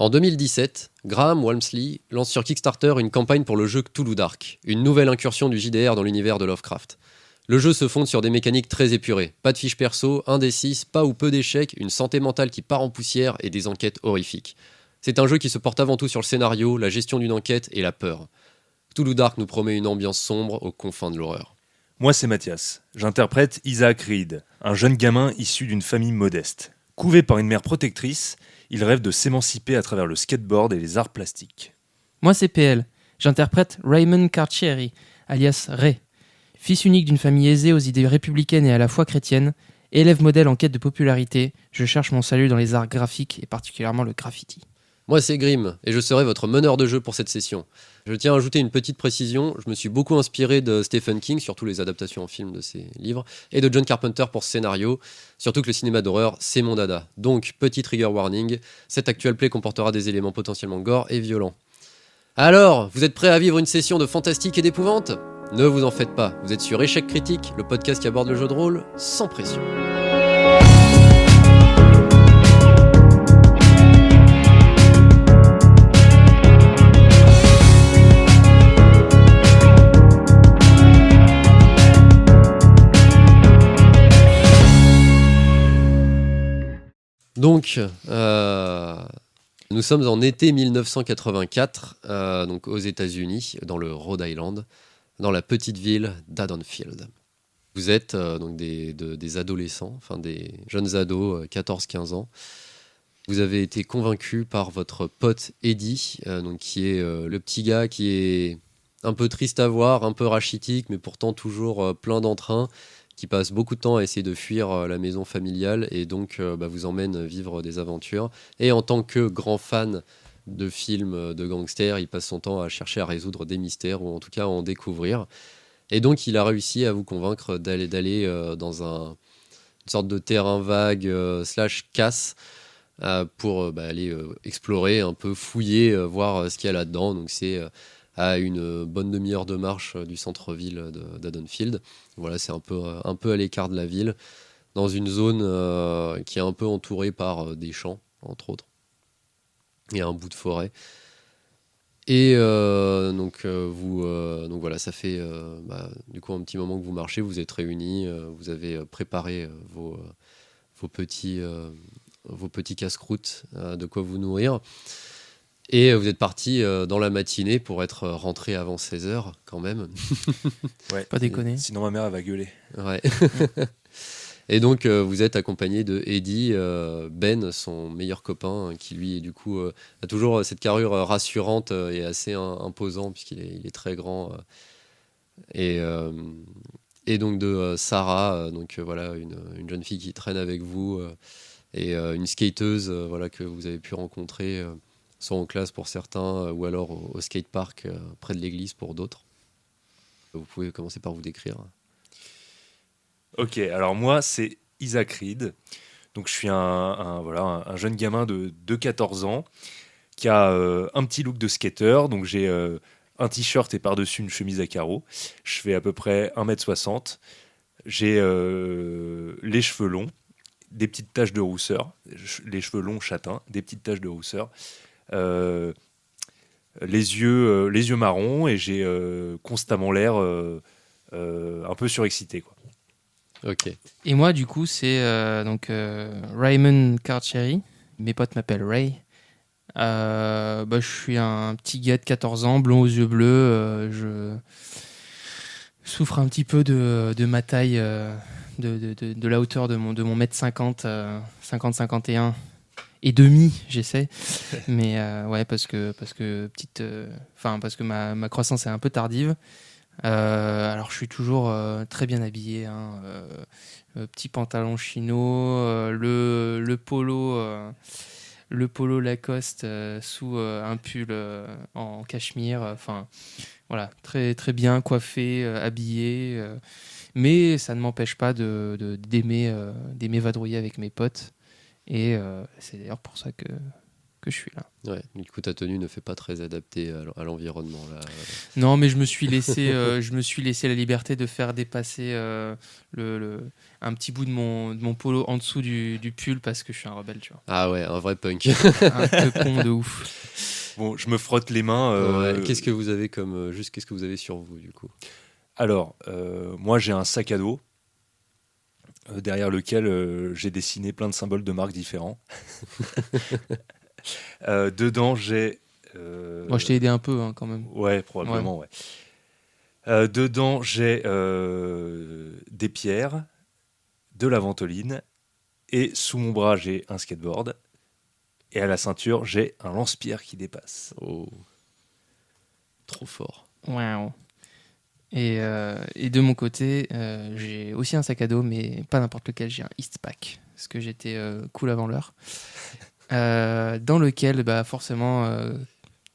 En 2017, Graham Walmsley lance sur Kickstarter une campagne pour le jeu Cthulhu Dark, une nouvelle incursion du JDR dans l'univers de Lovecraft. Le jeu se fonde sur des mécaniques très épurées, pas de fiches perso, un des 6, pas ou peu d'échecs, une santé mentale qui part en poussière et des enquêtes horrifiques. C'est un jeu qui se porte avant tout sur le scénario, la gestion d'une enquête et la peur. Cthulhu Dark nous promet une ambiance sombre aux confins de l'horreur. Moi, c'est Mathias. J'interprète Isaac Reed, un jeune gamin issu d'une famille modeste. Couvé par une mère protectrice, il rêve de s'émanciper à travers le skateboard et les arts plastiques. Moi, c'est PL. J'interprète Raymond Carcieri, alias Ray. Fils unique d'une famille aisée aux idées républicaines et à la fois chrétiennes, élève modèle en quête de popularité, je cherche mon salut dans les arts graphiques et particulièrement le graffiti. Moi, c'est Grim, et je serai votre meneur de jeu pour cette session. Je tiens à ajouter une petite précision, je me suis beaucoup inspiré de Stephen King, surtout les adaptations en film de ses livres, et de John Carpenter pour ce scénario, surtout que le cinéma d'horreur, c'est mon dada. Donc, petit trigger warning, cette actual play comportera des éléments potentiellement gore et violents. Alors, vous êtes prêts à vivre une session de fantastique et d'épouvante ? Ne vous en faites pas, vous êtes sur Échec Critique, le podcast qui aborde le jeu de rôle sans pression. Donc, nous sommes en été 1984, donc aux États-Unis, dans le Rhode Island, dans la petite ville d'Haddonfield. Vous êtes donc des adolescents, enfin des jeunes ados, 14-15 ans. Vous avez été convaincus par votre pote Eddie, donc qui est le petit gars qui est un peu triste à voir, un peu rachitique, mais pourtant toujours plein d'entrain, qui passe beaucoup de temps à essayer de fuir la maison familiale et donc vous emmène vivre des aventures. Et en tant que grand fan de films de gangsters, il passe son temps à chercher à résoudre des mystères ou en tout cas à en découvrir. Et donc il a réussi à vous convaincre d'aller dans une sorte de terrain vague slash casse pour aller explorer, un peu fouiller, voir ce qu'il y a là-dedans. Donc c'est à une bonne demi-heure de marche du centre-ville d'Haddonfield. Voilà, c'est un peu à l'écart de la ville, dans une zone qui est un peu entourée par des champs, entre autres. Il y a un bout de forêt. Et donc voilà, ça fait du coup un petit moment que vous marchez, vous êtes réunis, vous avez préparé vos petits casse-croûtes, de quoi vous nourrir. Et vous êtes parti dans la matinée pour être rentré avant 16h quand même. Ouais. Pas déconner. Sinon ma mère elle va gueuler. Ouais. Et donc vous êtes accompagné de Eddie, Ben, son meilleur copain, qui lui du coup a toujours cette carrure rassurante et assez imposant puisqu'il est très grand. Et donc de Sarah, voilà une jeune fille qui traîne avec vous et une skateuse que vous avez pu rencontrer. Soit en classe pour certains, ou alors au skatepark près de l'église pour d'autres. Vous pouvez commencer par vous décrire. Ok, alors moi, c'est Isaac Reed. Donc je suis un jeune gamin de 14 ans qui a un petit look de skater. Donc j'ai un t-shirt et par-dessus une chemise à carreaux. Je fais à peu près 1m60. J'ai les cheveux longs, des petites taches de rousseur. Les cheveux longs châtains, des petites taches de rousseur. Les yeux marrons et j'ai constamment l'air un peu surexcité, quoi. Ok. Et moi, du coup, c'est Raymond Carcieri. Mes potes m'appellent Ray. Je suis un petit gars de 14 ans, blond aux yeux bleus. Je souffre un petit peu de ma taille, de la hauteur de mon mètre 50, 50-51 et demi, j'essaie. Mais parce que ma croissance est un peu tardive. Alors je suis toujours très bien habillé, petit pantalon chino, le polo Lacoste sous un pull en cachemire, voilà, très très bien coiffé, habillé, mais ça ne m'empêche pas d'aimer vadrouiller avec mes potes, et c'est d'ailleurs pour ça que que je suis là. Ouais, du coup, ta tenue ne fait pas très adaptée à l'environnement. Là. Non, mais je me suis laissé la liberté de faire dépasser un petit bout de mon polo en dessous du pull parce que je suis un rebelle, tu vois. Ah ouais, un vrai punk. Un teupon de ouf. Bon, je me frotte les mains. Ouais, qu'est-ce que vous avez qu'est-ce que vous avez sur vous, du coup? Alors, moi, j'ai un sac à dos derrière lequel j'ai dessiné plein de symboles de marques différents. Dedans, j'ai. Moi, je t'ai aidé un peu quand même. Ouais, probablement, ouais. Dedans, j'ai des pierres, de la ventoline, et sous mon bras, j'ai un skateboard. Et à la ceinture, j'ai un lance-pierre qui dépasse. Oh, trop fort. Wow. Et de mon côté, j'ai aussi un sac à dos, mais pas n'importe lequel. J'ai un Eastpak, parce que j'étais cool avant l'heure. Dans lequel, bah, forcément,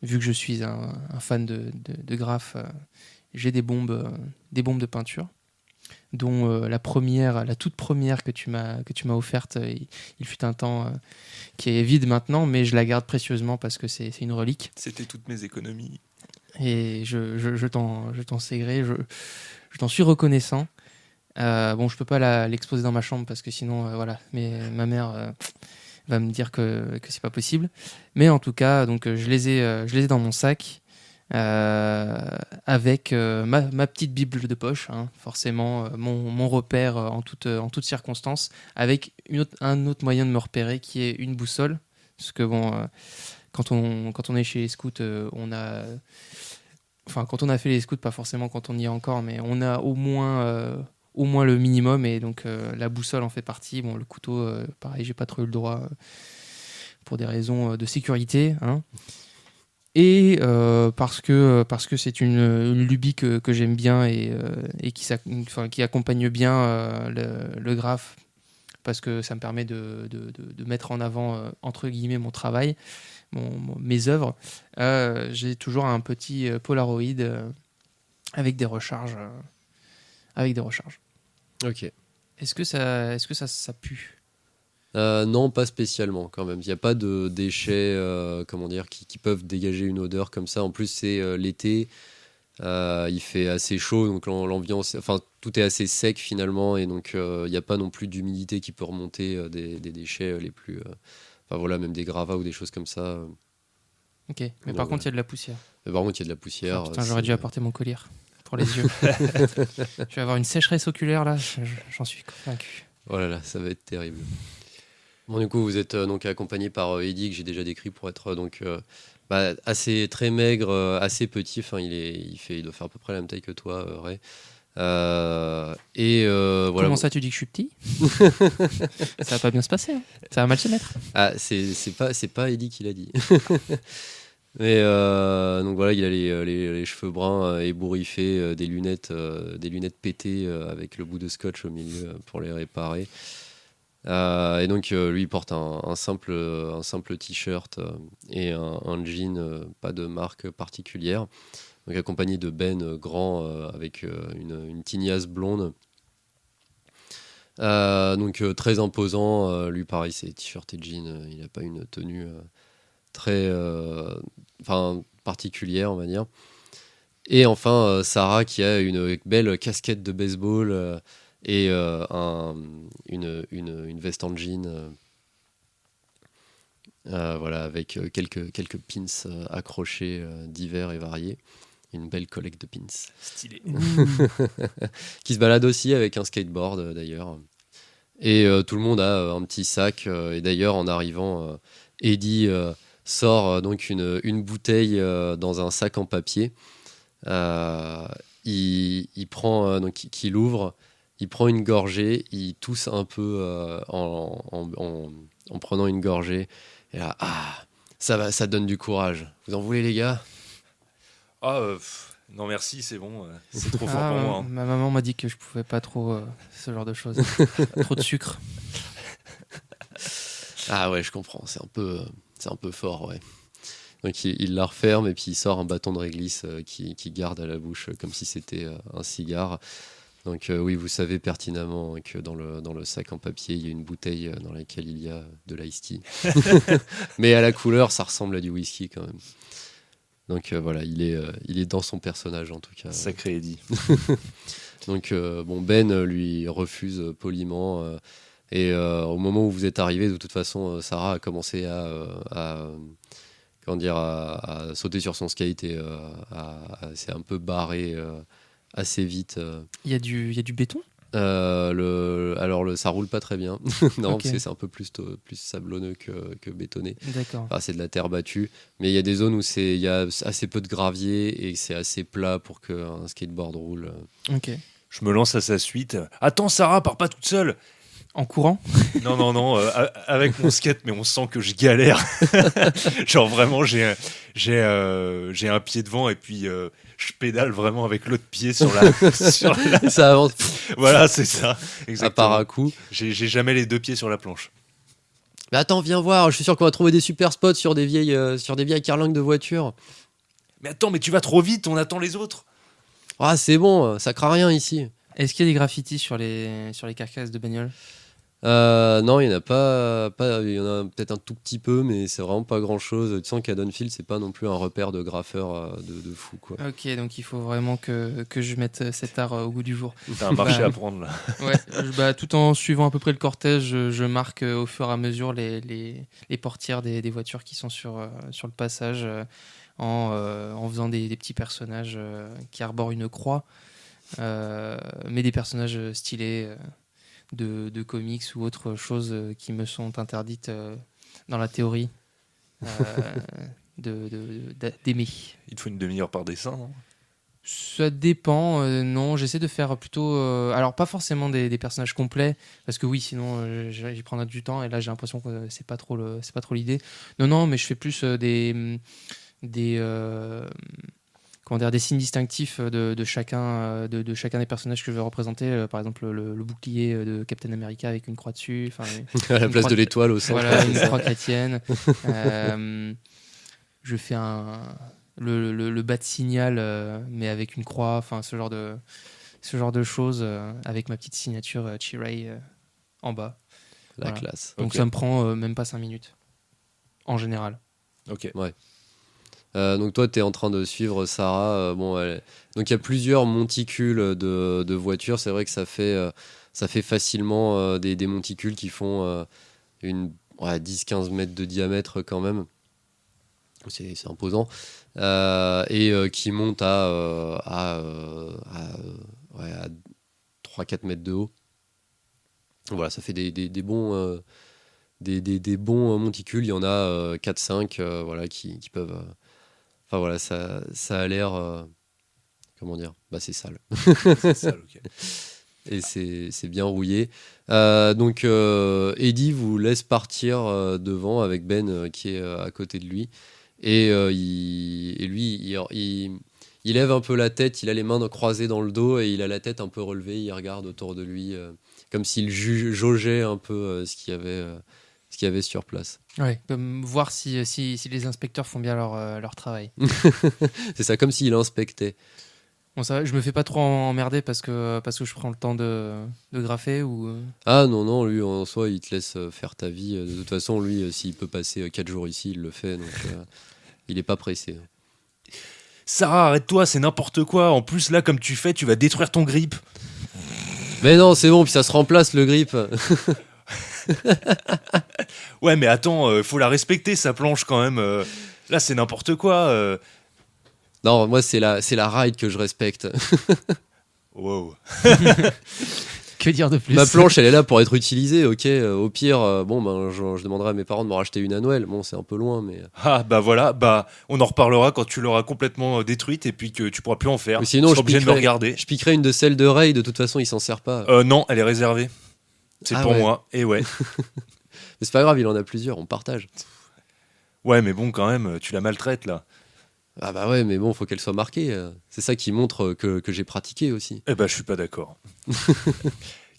vu que je suis un fan de graphes, j'ai des bombes de peinture, dont la toute première que tu m'as offerte, il fut un temps, qui est vide maintenant, mais je la garde précieusement parce que c'est une relique. C'était toutes mes économies. Et je t'en sais gré, je t'en suis reconnaissant. Bon, je peux pas l'exposer dans ma chambre parce que sinon, voilà, mais ma mère va me dire que c'est pas possible. Mais en tout cas, donc je les ai dans mon sac avec ma petite Bible de poche, hein, forcément mon repère en toute circonstance, avec un autre moyen de me repérer qui est une boussole, parce que bon. Quand on est chez les scouts, quand on a fait les scouts, pas forcément quand on y est encore, mais on a au moins le minimum, et donc la boussole en fait partie. Bon, le couteau, pareil, j'ai pas trop eu le droit pour des raisons de sécurité, hein. Et parce que c'est une lubie que j'aime bien et qui accompagne bien le graphe, parce que ça me permet de mettre en avant, entre guillemets, mon travail, mes œuvres. J'ai toujours un petit Polaroid avec des recharges. Ok. Est-ce que ça pue? Non, pas spécialement quand même. Il n'y a pas de déchets comment dire, qui peuvent dégager une odeur comme ça. En plus, c'est l'été. Il fait assez chaud, donc l'ambiance, enfin, tout est assez sec finalement, et donc il n'y a pas non plus d'humidité qui peut remonter des déchets les plus. Enfin voilà, même des gravats ou des choses comme ça. Ok, mais par contre, il y a de la poussière. Mais par contre, il y a de la poussière. Putain, j'aurais dû apporter mon collier pour les yeux. Je vais avoir une sécheresse oculaire là, j'en suis convaincu. Oh là là, ça va être terrible. Bon, du coup, vous êtes donc accompagné par Eddie, que j'ai déjà décrit pour être assez très maigre, assez petit. Enfin, il doit faire à peu près la même taille que toi, Ray. Voilà. Comment ça, tu dis que je suis petit? Ça va pas bien se passer, hein. Ça va mal se mettre. Ah, c'est pas Eddie qui l'a dit. Mais donc voilà, il a les cheveux bruns ébouriffés, des lunettes pétées avec le bout de scotch au milieu pour les réparer. Et donc lui il porte un simple t-shirt et un jean, pas de marque particulière, donc accompagné de Ben grand avec une tignasse blonde, donc très imposant. Lui pareil, c'est t-shirt et jean, il n'a pas une tenue très particulière, on va dire. Et enfin Sarah, qui a une belle casquette de baseball et une veste en jean, voilà, avec quelques pins accrochés divers et variés. Une belle collecte de pins. Stylé. Qui se balade aussi avec un skateboard d'ailleurs. Et tout le monde a un petit sac. Et d'ailleurs, en arrivant, Eddie sort donc une bouteille dans un sac en papier. Il prend, donc qu'il ouvre. Il prend une gorgée, il tousse un peu en prenant une gorgée. Et là, ça donne du courage. Vous en voulez, les gars? Non merci, c'est bon, c'est trop fort pour moi, hein. Ma maman m'a dit que je pouvais pas trop ce genre de choses. Trop de sucre. Ah ouais, je comprends, c'est un peu fort, ouais. Donc il la referme et puis il sort un bâton de réglisse qui garde à la bouche comme si c'était un cigare. Donc oui, vous savez pertinemment que dans le sac en papier, il y a une bouteille dans laquelle il y a de l'ice tea. Mais à la couleur, ça ressemble à du whisky quand même. Donc voilà, il est dans son personnage en tout cas. Sacré Eddie. Donc Ben lui refuse poliment. Et au moment où vous êtes arrivé, de toute façon, Sarah a commencé à sauter sur son skate et s'est un peu barré assez vite. Il y a du béton? Ça roule pas très bien. Non, Ok. parce que c'est un peu plus sablonneux que bétonné. D'accord. Enfin, c'est de la terre battue. Mais il y a des zones où il y a assez peu de gravier et c'est assez plat pour qu'un skateboard roule. Ok. Je me lance à sa suite. Attends, Sarah, pars pas toute seule. En courant? Non, avec mon skate, mais on sent que je galère. Genre vraiment, j'ai un pied devant et puis je pédale vraiment avec l'autre pied sur la. Ça avance Voilà, c'est ça. à part Exactement. à coup. J'ai jamais les deux pieds sur la planche. Mais attends, viens voir. Je suis sûr qu'on va trouver des super spots sur des vieilles carlingues de voitures. Mais attends, mais tu vas trop vite, on attend les autres. Ah, c'est bon, ça craint rien ici. Est-ce qu'il y a des graffitis sur les carcasses de bagnoles? Non, il n'y en a pas. Il y en a peut-être un tout petit peu, mais c'est vraiment pas grand-chose. Tu sens qu'Haddonfield, c'est pas non plus un repère de graffeurs de fou, quoi. Ok, donc il faut vraiment que je mette cet art au goût du jour. T'as un marché Bah, à prendre là. Ouais, tout en suivant à peu près le cortège, je marque au fur et à mesure les portières des voitures qui sont sur le passage en faisant des petits personnages qui arborent une croix, mais des personnages stylés de comics ou autre chose qui me sont interdites dans la théorie d'aimer. Il te faut une demi-heure par dessin, non? Ça dépend, non, j'essaie de faire plutôt... alors pas forcément des personnages complets, parce que oui, sinon j'y prendrais du temps, et là j'ai l'impression que c'est pas trop l'idée. Non, mais je fais plus des signes distinctifs de chacun des personnages que je veux représenter. Par exemple, le bouclier de Captain America avec une croix dessus. À la Une place croix de l'étoile au centre. Voilà, une croix chrétienne. Je fais le bas de signal, mais avec une croix. Enfin, ce genre de choses, avec ma petite signature Chirai en bas. La Voilà. classe. Donc Ok. ça me prend même pas 5 minutes, en général. Ok. Donc toi, tu es en train de suivre Sarah. Donc il y a plusieurs monticules de voitures. C'est vrai que ça fait facilement des monticules qui font 10-15 mètres de diamètre quand même. C'est imposant. Et qui montent à 3-4 mètres de haut. Voilà, ça fait des bons... des bons monticules. Il y en a 4-5 voilà, qui peuvent... Enfin voilà, ça a l'air... comment dire? C'est sale. C'est ça, ok. Et c'est bien rouillé. Donc Eddie vous laisse partir devant avec Ben qui est à côté de lui. Et lui, il lève un peu la tête, il a les mains croisées dans le dos et il a la tête un peu relevée, il regarde autour de lui comme s'il jaugeait un peu ce qu'il y avait sur place. Ouais, comme voir si les inspecteurs font bien leur travail. C'est ça, comme s'il inspectait. Bon, ça va, je me fais pas trop emmerder parce que je prends le temps de graffer ou... Ah non, lui en soi il te laisse faire ta vie. De toute façon, lui, s'il peut passer 4 jours ici, il le fait. Donc il est pas pressé. Sarah, arrête-toi, c'est n'importe quoi. En plus, là, comme tu fais, tu vas détruire ton grip. Mais non, c'est bon, puis ça se remplace le grip. Ouais, mais attends, faut la respecter, sa planche, quand même. Là, c'est n'importe quoi. Non, moi c'est la ride que je respecte. Wow. Que dire de plus? Ma planche, elle est là pour être utilisée, ok. Au pire, je demanderai à mes parents de me racheter une à Noël. Bon, c'est un peu loin, mais. Ah, bah voilà, on en reparlera quand tu l'auras complètement détruite et puis que tu pourras plus en faire. Ou sinon, tu je seras obligé de me piquerai- regarder. Je piquerai une de celles de Ray, de toute façon, il s'en sert pas. Non, elle est réservée. C'est Ah pour ouais. moi. Et ouais. Mais c'est pas grave, il en a plusieurs, on partage. Ouais, mais bon, quand même, tu la maltraites, là. Ah bah ouais, mais bon, faut qu'elle soit marquée. C'est ça qui montre que j'ai pratiqué aussi. Eh ben, je suis pas d'accord.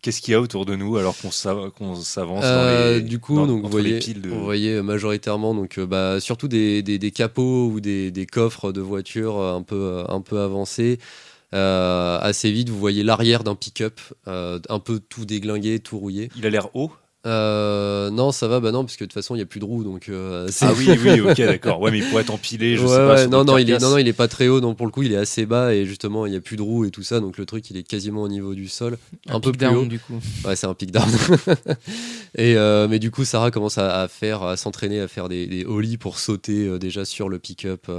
Qu'est-ce qu'il y a autour de nous alors qu'on s'avance dans les, Du coup, dans- donc, entre les piles de... vous voyez majoritairement donc, surtout des capots ou des coffres de voitures un peu avancés. Assez vite, vous voyez l'arrière d'un pick-up, un peu tout déglingué, tout rouillé. Il a l'air haut. Non, ça va, bah non, parce que de toute façon, il n'y a plus de roues, donc Ah oui, ok, d'accord. Ouais, mais il pourrait être empilé, je sais pas. Ouais, sur non, des non, carcasses. il est pas très haut, donc pour le coup, il est assez bas, et justement, il n'y a plus de roues et tout ça, donc le truc, il est quasiment au niveau du sol, un peu pick plus down, haut. du coup. Ouais, c'est un pic d'armes. Mais du coup, Sarah commence à s'entraîner à faire des ollies pour sauter déjà sur le pick-up.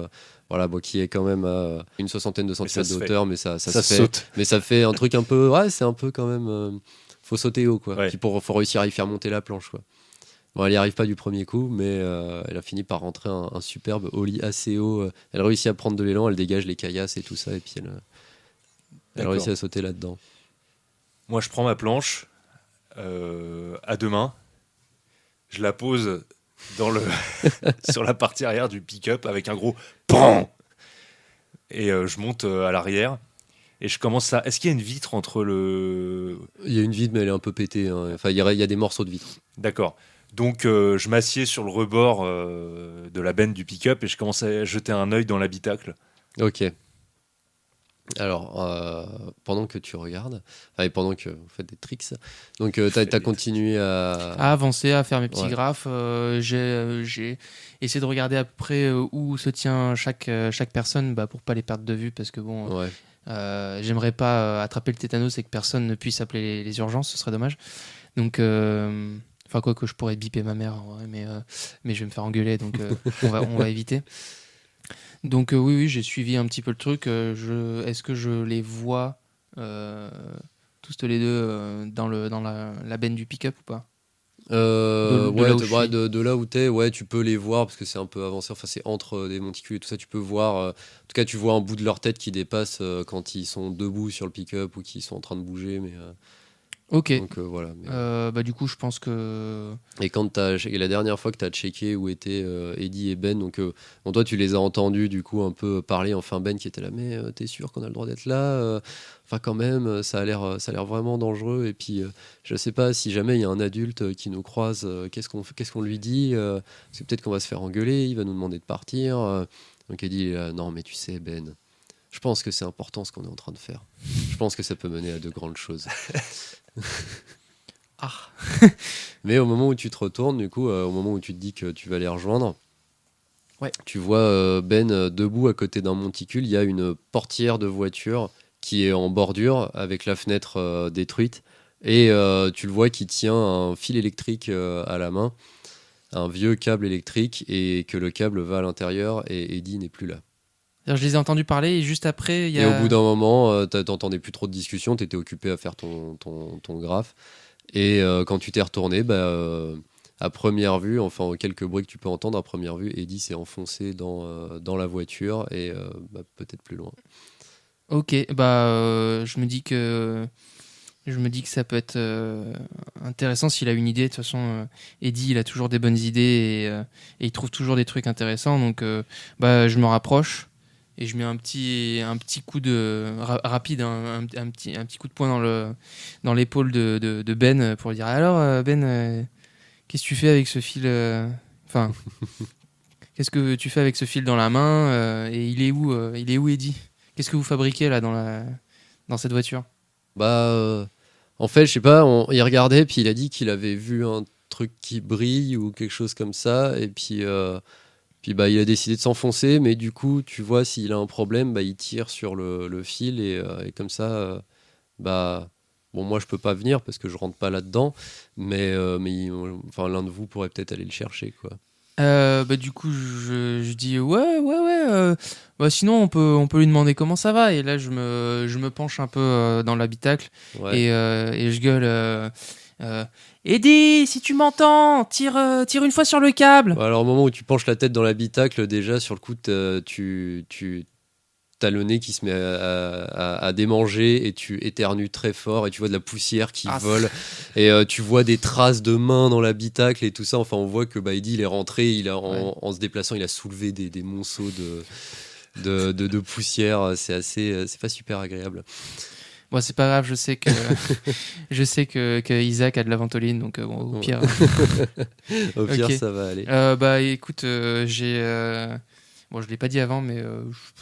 Voilà, bon, qui est quand même à une soixantaine de ça centimètres se fait. d'auteur, mais ça Ça se fait. saute. Mais ça fait un truc un peu. Ouais, c'est un peu quand même. Faut sauter haut, quoi. Ouais. Puis faut réussir à y faire monter la planche, quoi. Bon, elle n'y arrive pas du premier coup, mais elle a fini par rentrer un superbe ollie assez haut. Elle réussit à prendre de l'élan, elle dégage les caillasses et tout ça, et puis elle D'accord. réussit à sauter là-dedans. Moi, je prends ma planche à deux mains, je la pose sur la partie arrière du pick-up avec un gros PAN et je monte à l'arrière et je commence à. Est-ce qu'il y a une vitre entre le. Il y a une vitre, mais elle est un peu pétée, hein. Enfin, il y a des morceaux de vitre. D'accord. Donc, je m'assieds sur le rebord de la benne du pick-up et je commence à jeter un œil dans l'habitacle. Ok. Alors, pendant que tu regardes, et pendant que vous faites des tricks, donc tu as continué À avancer, à faire mes petits Ouais. graphes. J'ai essayé de regarder à peu près où se tient chaque personne pour pas les perdre de vue parce que bon, Ouais. j'aimerais pas attraper le tétanos et que personne ne puisse appeler les urgences, ce serait dommage. Donc, enfin quoi que je pourrais biper ma mère, en vrai, mais je vais me faire engueuler, donc on va éviter. Donc oui, j'ai suivi un petit peu le truc. Est-ce que je les vois tous les deux dans la benne du pick-up ou pas? De Ouais, là où je suis. de là où t'es, ouais, tu peux les voir parce que c'est un peu avancé. Enfin, c'est entre des monticules et tout ça. Tu peux voir. En tout cas, tu vois un bout de leur tête qui dépasse quand ils sont debout sur le pick-up ou qu'ils sont en train de bouger. Mais Ok. donc voilà. Mais, Du coup, je pense que et et la dernière fois que tu as checké où étaient Eddie et Ben, donc bon, toi tu les as entendus du coup un peu parler, enfin Ben qui était là, mais t'es sûr qu'on a le droit d'être là? Enfin quand même, ça a l'air vraiment dangereux, et puis je sais pas si jamais il y a un adulte qui nous croise, qu'est-ce qu'on lui dit? Parce que peut-être qu'on va se faire engueuler, il va nous demander de partir. Donc Eddie est là, non mais tu sais Ben, je pense que c'est important ce qu'on est en train de faire. Je pense que ça peut mener à de grandes choses. ah. Mais au moment où tu te retournes, du coup, au moment où tu te dis que tu vas les rejoindre, Ouais. tu vois Ben debout à côté d'un monticule. Il y a une portière de voiture qui est en bordure avec la fenêtre détruite. Et tu le vois qui tient un fil électrique à la main, un vieux câble électrique, et que le câble va à l'intérieur et Eddie n'est plus là. Je les ai entendus parler et juste après, il y Et a. au bout d'un moment, t'entendais plus trop de discussion, t'étais occupé à faire ton graphe. Et quand tu t'es retourné, à première vue, enfin aux quelques bruits que tu peux entendre, à première vue, Eddie s'est enfoncé dans la voiture et peut-être plus loin. Ok, je me dis que ça peut être intéressant s'il a une idée. De toute façon, Eddie, il a toujours des bonnes idées et il trouve toujours des trucs intéressants. Donc, je me rapproche et je mets un petit coup de rapide, un petit coup de poing dans l'épaule de Ben pour lui dire alors Ben, qu'est-ce que tu fais avec ce fil Enfin, qu'est-ce que tu fais avec ce fil dans la main et il est où Eddie? Qu'est-ce que vous fabriquez là dans cette voiture? En fait, je sais pas, il regardait, puis il a dit qu'il avait vu un truc qui brille ou quelque chose comme ça, et puis il a décidé de s'enfoncer, mais du coup, tu vois, s'il a un problème, il tire sur le fil, et comme ça, bon, moi, je peux pas venir parce que je rentre pas là-dedans, mais enfin, l'un de vous pourrait peut-être aller le chercher, quoi. Du coup, je dis ouais. Sinon, on peut lui demander comment ça va. Et là, je me penche un peu dans l'habitacle Ouais. et je gueule. Eddie, si tu m'entends, tire une fois sur le câble. Alors, au moment où tu penches la tête dans l'habitacle, déjà, sur le coup, t'as le nez qui se met à démanger, et tu éternues très fort, et tu vois de la poussière qui vole, et tu vois des traces de mains dans l'habitacle et tout ça. Enfin, on voit que Eddie, il est rentré, en se déplaçant, il a soulevé des monceaux de poussière. C'est pas super agréable. Bon, c'est pas grave, je sais que Isaac a de la ventoline, donc au pire. Au pire, Ok. ça va aller. Écoute, Bon, je l'ai pas dit avant, mais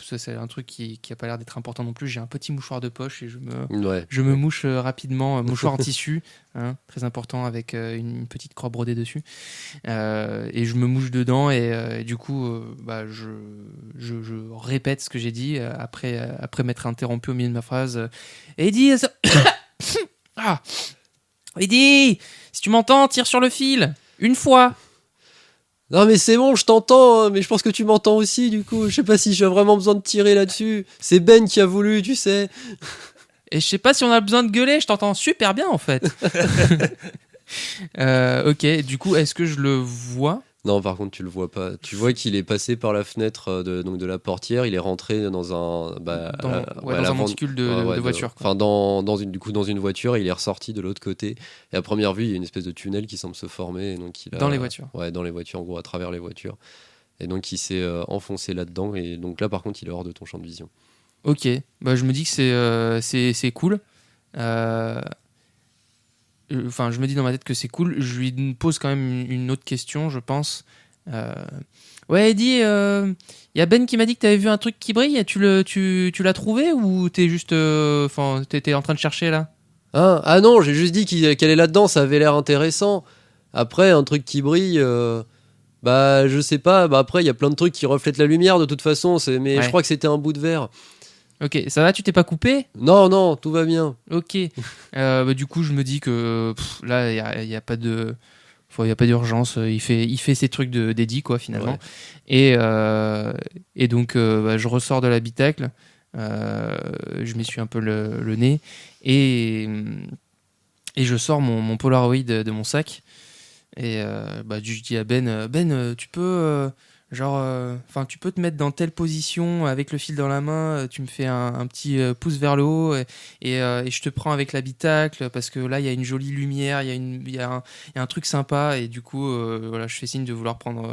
ça, c'est un truc qui a pas l'air d'être important non plus. J'ai un petit mouchoir de poche et je me mouche rapidement, mouchoir en tissu, hein, très important, avec une petite croix brodée dessus. Et je me mouche dedans et du coup, je répète ce que j'ai dit après m'être interrompu au milieu de ma phrase. Eddie, ah, Eddie, si tu m'entends, tire sur le fil, une fois. Non mais c'est bon, je t'entends, hein, mais je pense que tu m'entends aussi du coup. Je sais pas si j'ai vraiment besoin de tirer là-dessus. C'est Ben qui a voulu, tu sais. Et je sais pas si on a besoin de gueuler, je t'entends super bien en fait. Ok, du coup, est-ce que je le vois ? Non, par contre, tu le vois pas. Tu vois qu'il est passé par la fenêtre de la portière. Il est rentré dans un dans un monticule de voiture. Quoi. Enfin, dans une voiture. Il est ressorti de l'autre côté. Et à première vue, il y a une espèce de tunnel qui semble se former. Et donc dans les voitures. Ouais, dans les voitures, en gros, à travers les voitures. Et donc, il s'est enfoncé là-dedans. Et donc là, par contre, il est hors de ton champ de vision. Ok, bah, je me dis que c'est cool. Enfin, je me dis dans ma tête que c'est cool. Je lui pose quand même une autre question, je pense. Ouais, Eddie, y a Ben qui m'a dit que tu avais vu un truc qui brille. Tu l'as trouvé ou t'es juste, t'étais en train de chercher là ? Ah non, j'ai juste dit qu'elle est là-dedans. Ça avait l'air intéressant. Après, un truc qui brille. Bah, je sais pas. Bah, après, il y a plein de trucs qui reflètent la lumière de toute façon. Mais je crois que c'était un bout de verre. Ok, ça va, tu t'es pas coupé ? Non, tout va bien. Ok. Du coup, je me dis que là, il y a pas de, il y a pas d'urgence. Il fait ses trucs d'Eddie quoi finalement. Ouais. Et donc, je ressors de l'habitacle. Je m'essuie un peu le nez et je sors mon Polaroid de mon sac. Et je dis à Ben, tu peux tu peux te mettre dans telle position avec le fil dans la main, tu me fais un petit pouce vers le haut et je te prends avec l'habitacle parce que là il y a une jolie lumière, il y a un truc sympa et du coup je fais signe de vouloir prendre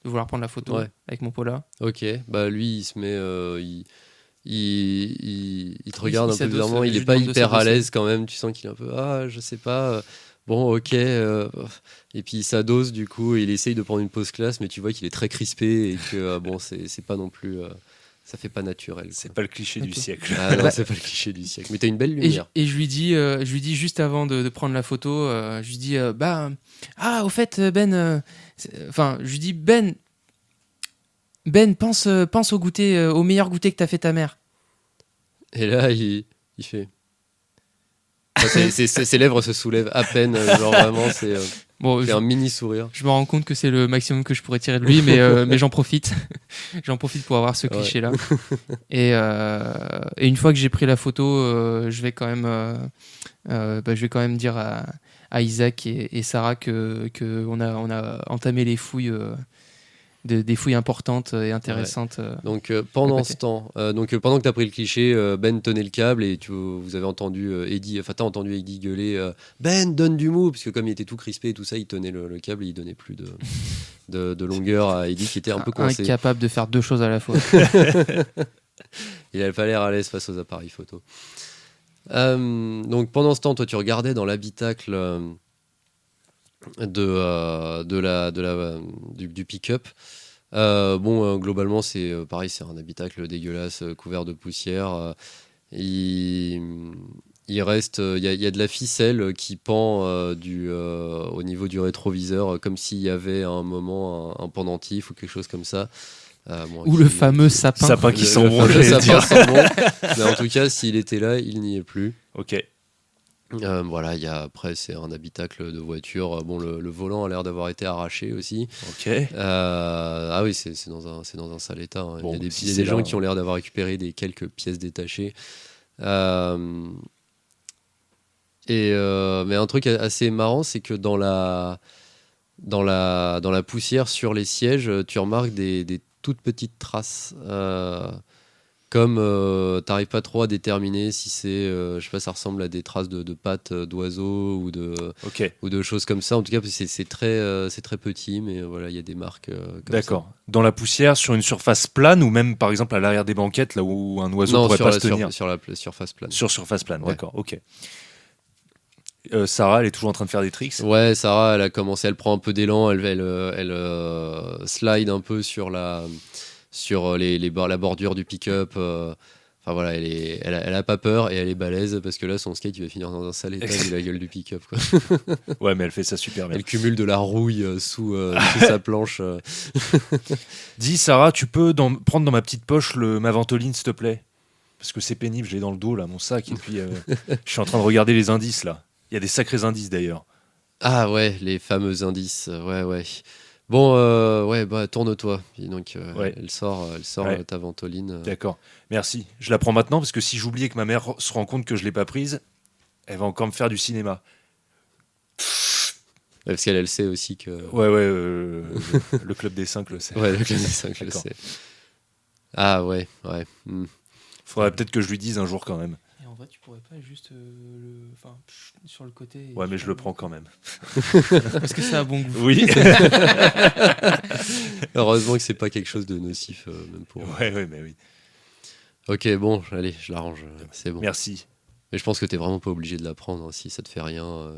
la photo avec mon Pola. Ok, bah lui il se met, il te regarde un peu bizarrement, il est pas hyper à l'aise quand même, tu sens qu'il est un peu je sais pas. Bon, ok. Et puis il s'adosse du coup, et il essaye de prendre une pause classe, mais tu vois qu'il est très crispé et que c'est pas non plus, ça fait pas naturel. C'est pas le cliché du siècle. Ah non, c'est pas le cliché du siècle. Mais t'as une belle lumière. Et je lui dis juste avant de prendre la photo, je lui dis au fait Ben, je lui dis Ben pense au goûter, au meilleur goûter que t'as fait ta mère. Et là il fait. Ses lèvres se soulèvent à peine, genre vraiment, c'est un mini sourire. Je me rends compte que c'est le maximum que je pourrais tirer de lui, mais j'en profite. J'en profite pour avoir ce cliché-là. Et une fois que j'ai pris la photo, je vais quand même dire à Isaac et Sarah que on a entamé les fouilles. Des fouilles importantes et intéressantes. Donc pendant ce temps, pendant que tu as pris le cliché, Ben tenait le câble et vous avez entendu t'as entendu Eddie gueuler Ben, donne du mou, parce que comme il était tout crispé et tout ça, il tenait le câble et il donnait plus de longueur à Eddie qui était un peu coincé. Incapable de faire deux choses à la fois. Il n'avait pas l'air à l'aise face aux appareils photo. Donc pendant ce temps, toi tu regardais dans l'habitacle du pick-up. Globalement c'est pareil, c'est un habitacle dégueulasse couvert de poussière. Il reste, il y a de la ficelle qui pend au niveau du rétroviseur, comme s'il y avait à un moment un pendentif ou quelque chose comme ça. Ou le fameux sapin qui sent bon. Mais en tout cas, s'il était là, il n'y est plus. Ok. Après c'est un habitacle de voiture. Le volant a l'air d'avoir été arraché aussi. Ok. Oui, c'est dans un sale état. Hein. Il y a des gens qui ont l'air d'avoir récupéré quelques pièces détachées. Mais un truc assez marrant, c'est que dans la poussière sur les sièges, tu remarques des toutes petites traces. Comme t'arrives pas trop à déterminer si c'est, ça ressemble à des traces de pattes d'oiseaux ou de choses comme ça. En tout cas, c'est très petit, mais voilà, il y a des marques. D'accord. Ça. Dans la poussière, sur une surface plane ou même par exemple à l'arrière des banquettes, là où un oiseau pourrait pas se tenir. Sur la surface plane. Sur surface plane, ouais. D'accord. Ok. Sarah, elle est toujours en train de faire des tricks. Ouais, Sarah, elle a commencé, elle prend un peu d'élan, elle slide un peu sur la bordure du pick-up. Enfin voilà, elle a pas peur et elle est balèze parce que là, son skate, il va finir dans un sale état vu la gueule du pick-up, quoi. Ouais, mais elle fait ça super bien. Elle cumule de la rouille sous sa planche. Dis, Sarah, tu peux prendre dans ma petite poche ma ventoline, s'il te plaît? Parce que c'est pénible, j'ai dans le dos, là, mon sac, et puis je suis en train de regarder les indices, là. Il y a des sacrés indices, d'ailleurs. Ah ouais, les fameux indices. Ouais. Bon, ouais, bah tourne-toi. Puis donc, Ouais. elle sort Ouais. ta ventoline. D'accord, merci. Je la prends maintenant, parce que si j'oubliais que ma mère se rend compte que je l'ai pas prise, elle va encore me faire du cinéma. Parce qu'elle elle sait aussi que. Ouais, le club des 5 le sait. Ouais, le classe des 5, je le D'accord. sais. Ah ouais. Faudrait peut-être que je lui dise un jour quand même. Et en vrai, tu pourrais pas juste sur le côté. Ouais, mais je le prends quand même. Parce que ça a bon goût. Oui. Heureusement que c'est pas quelque chose de nocif, même pour. Ouais, mais oui. Ok, bon, allez, je l'arrange. C'est bon. Merci. Mais je pense que t'es vraiment pas obligé de la prendre hein, si ça te fait rien.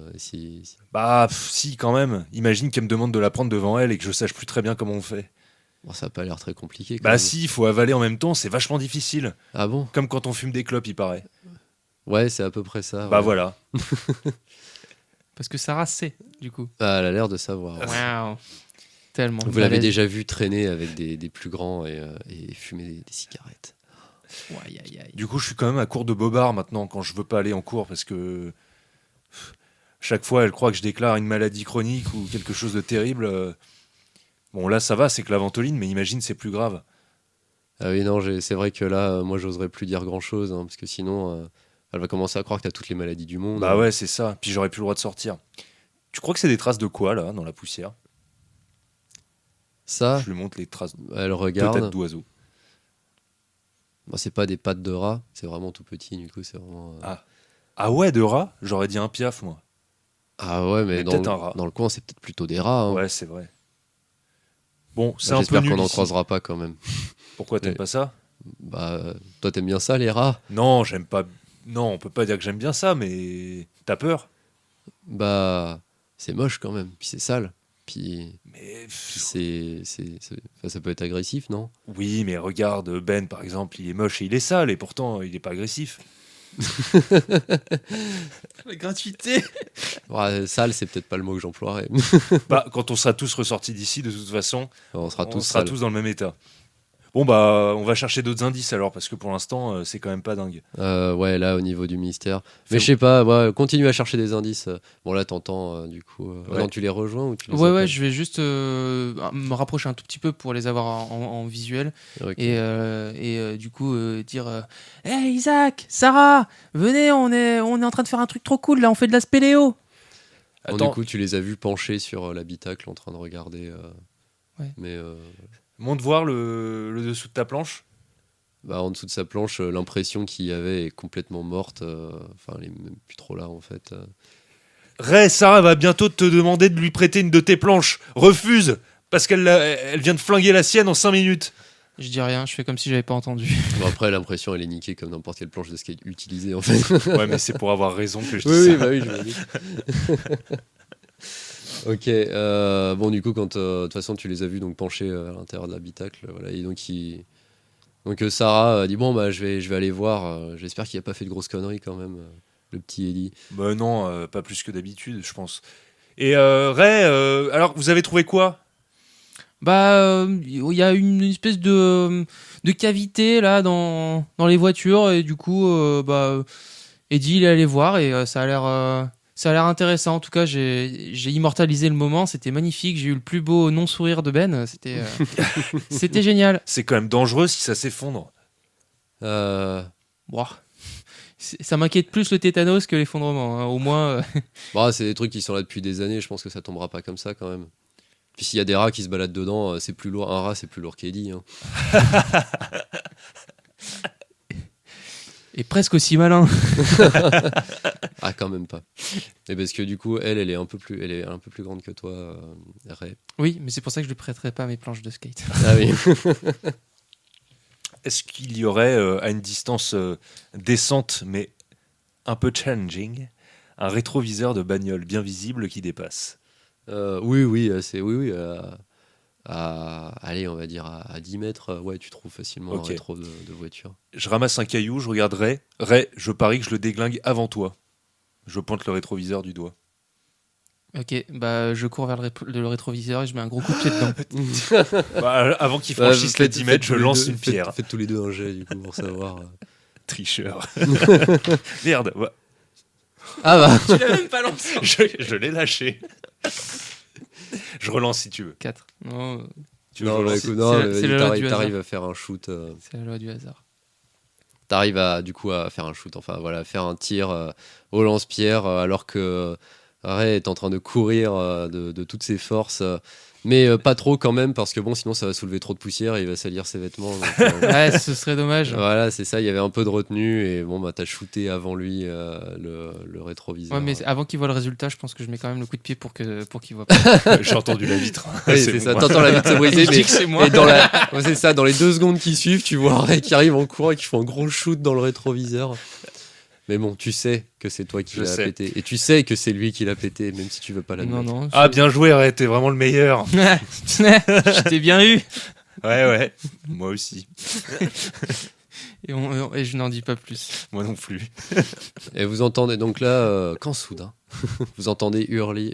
Bah, si, quand même. Imagine qu'elle me demande de la prendre devant elle et que je sache plus très bien comment on fait. Bon, ça a pas l'air très compliqué. Quand Bah, même. si, il faut avaler en même temps, c'est vachement difficile. Ah bon? Comme quand on fume des clopes, il paraît. Ouais, c'est à peu près ça. Bah, ouais. voilà. Parce que Sarah sait, du coup. Ah, elle a l'air de savoir. ouais. Waouh. Tellement. Vous l'avez balèze. déjà vu traîner avec des plus grands et fumer des cigarettes. Aïe, aïe, aïe. Du coup, je suis quand même à court de bobard maintenant quand je veux pas aller en cours parce que chaque fois, elle croit que je déclare une maladie chronique ou quelque chose de terrible. Bon, là, ça va, c'est que la ventoline, mais imagine, c'est plus grave. Ah oui, non, c'est vrai que là, moi, j'oserais plus dire grand-chose, hein, parce que sinon, elle va commencer à croire que t'as toutes les maladies du monde. Bah ouais, c'est ça. Puis j'aurais plus le droit de sortir. Tu crois que c'est des traces de quoi, là, dans la poussière? Ça, Je lui montre les traces, elle peut-être regarde. d'oiseaux. Bah, c'est pas des pattes de rat, c'est vraiment tout petit, du coup, c'est vraiment... Ah ouais, de rats? J'aurais dit un piaf, moi. Ah ouais, mais Mais dans peut-être le, un rat. dans le coin, c'est peut-être plutôt des rats. hein. Ouais, c'est vrai. Bon, c'est Bah, un peu j'espère nul qu'on n'en ici. croisera pas quand même. Pourquoi t'aimes Ouais. pas ça? Bah, toi, t'aimes bien ça, les rats? Non, j'aime pas. Non, on peut pas dire que j'aime bien ça, mais t'as peur? Bah, c'est moche quand même, puis c'est sale. Puis Mais enfin, ça peut être agressif, non? oui, mais regarde, Ben par exemple, il est moche et il est sale, et pourtant il est pas agressif. La gratuité. Ouais, sale, c'est peut-être pas le mot que j'emploierais. Bah, quand on sera tous ressortis d'ici, de toute façon, On sera tous on sera sales. tous dans le même état. Bon, bah, on va chercher d'autres indices alors, parce que pour l'instant, c'est quand même pas dingue. Ouais, là, au niveau du mystère. Mais Fais- je sais pas, ouais, continue à chercher des indices. Bon, là, t'entends, du coup. Ouais. Non, tu les rejoins ou tu les Ouais, appelles je vais juste me rapprocher un tout petit peu pour les avoir en visuel. Ok. Et du coup, dire Hey Isaac, Sarah, venez, on est en train de faire un truc trop cool là, on fait de la spéléo. Bon, Attends, du coup, tu les as vus penchés sur l'habitacle en train de regarder. Ouais. Mais monte voir le dessous de ta planche. bah, en dessous de sa planche, l'impression qu'il y avait est complètement morte. Enfin, elle est même plus trop là, en fait. Ray, Sarah va bientôt te demander de lui prêter une de tes planches. Refuse, parce elle vient de flinguer la sienne en 5 minutes. Je dis rien, je fais comme si j'avais pas entendu. Bon, après, l'impression, elle est niquée comme n'importe quelle planche de skate utilisée, en fait. Ouais, mais c'est pour avoir raison que je dis Oui, ça. oui, bah oui, je me dis. Ok, bon, du coup, quand de toute façon tu les as vus donc penchés à l'intérieur de l'habitacle, voilà, et donc Sarah dit bon bah je vais aller voir. J'espère qu'il a pas fait de grosses conneries quand même, le petit Eddie. Bah non, pas plus que d'habitude, je pense. Et Ray, alors vous avez trouvé quoi? Bah, il y a une espèce de cavité là dans les voitures et du coup, Eddie il est allé voir et ça a l'air intéressant. En tout cas, j'ai immortalisé le moment, c'était magnifique. J'ai eu le plus beau non-sourire de Ben, c'était génial. C'est quand même dangereux si ça s'effondre. Bon, ça m'inquiète plus le tétanos que l'effondrement. Hein. Au moins, Bah, c'est des trucs qui sont là depuis des années. Je pense que ça tombera pas comme ça quand même. Puis s'il y a des rats qui se baladent dedans, c'est plus lourd. Un rat, c'est plus lourd qu'Eddie. Hein. et presque aussi malin. Ah, quand même pas. Et parce que du coup, elle est un peu plus grande que toi, Ray. Oui, mais c'est pour ça que je lui prêterai pas mes planches de skate. Ah oui. Est-ce qu'il y aurait, à une distance décente, mais un peu challenging, un rétroviseur de bagnole bien visible qui dépasse. Oui, c'est allez, on va dire à 10 mètres, ouais, tu trouves facilement Ok. un rétro de voiture. Je ramasse un caillou, je regarde Ray. Ray, je parie que je le déglingue avant toi. Je pointe le rétroviseur du doigt. Ok, bah je cours vers le rétroviseur et je mets un gros coup de pied dedans. Bah, avant qu'il franchisse les 10 mètres, je tous les lance deux- une pierre. Faites tous les deux un jet, du coup, pour savoir. Tricheur. Merde, ouais. Ah bah Tu l'as même pas lancé. Je l'ai lâché. Je relance si tu veux. 4. Non, Tu veux que Non, je bah, relance écoute, non, c'est la- mais c'est la loi du t'arrives hasard. à faire un shoot. c'est la loi du hasard. T'arrives du coup à faire un shoot, enfin voilà, faire un tir au lance-pierre alors que Ray est en train de courir de toutes ses forces, mais pas trop quand même parce que bon, sinon ça va soulever trop de poussière et il va salir ses vêtements. Donc, Ouais, ce serait dommage. voilà, c'est ça, il y avait un peu de retenue et bon, bah t'as shooté avant lui le rétroviseur. Ouais, mais avant qu'il voit le résultat, je pense que je mets quand même le coup de pied pour qu'il voit pas. J'ai entendu la vitre. Oui, c'est bon, ça, moi. t'entends la vitre se Et briser, je dis mais que c'est moi. et ouais, c'est ça, dans les 2 secondes qui suivent, tu vois Ray qui arrive en courant et qui fait un gros shoot dans le rétroviseur. Mais bon, tu sais que c'est toi qui Je l'as sais. pété. Et tu sais que c'est lui qui l'a pété, même si tu veux pas l'admettre. Non, non. Ah, bien joué, Ray, t'es vraiment le meilleur. Je t'ai bien eu. Ouais, moi aussi. Et je n'en dis pas plus. Moi non plus. Et vous entendez donc là, quand soudain, vous entendez hurler,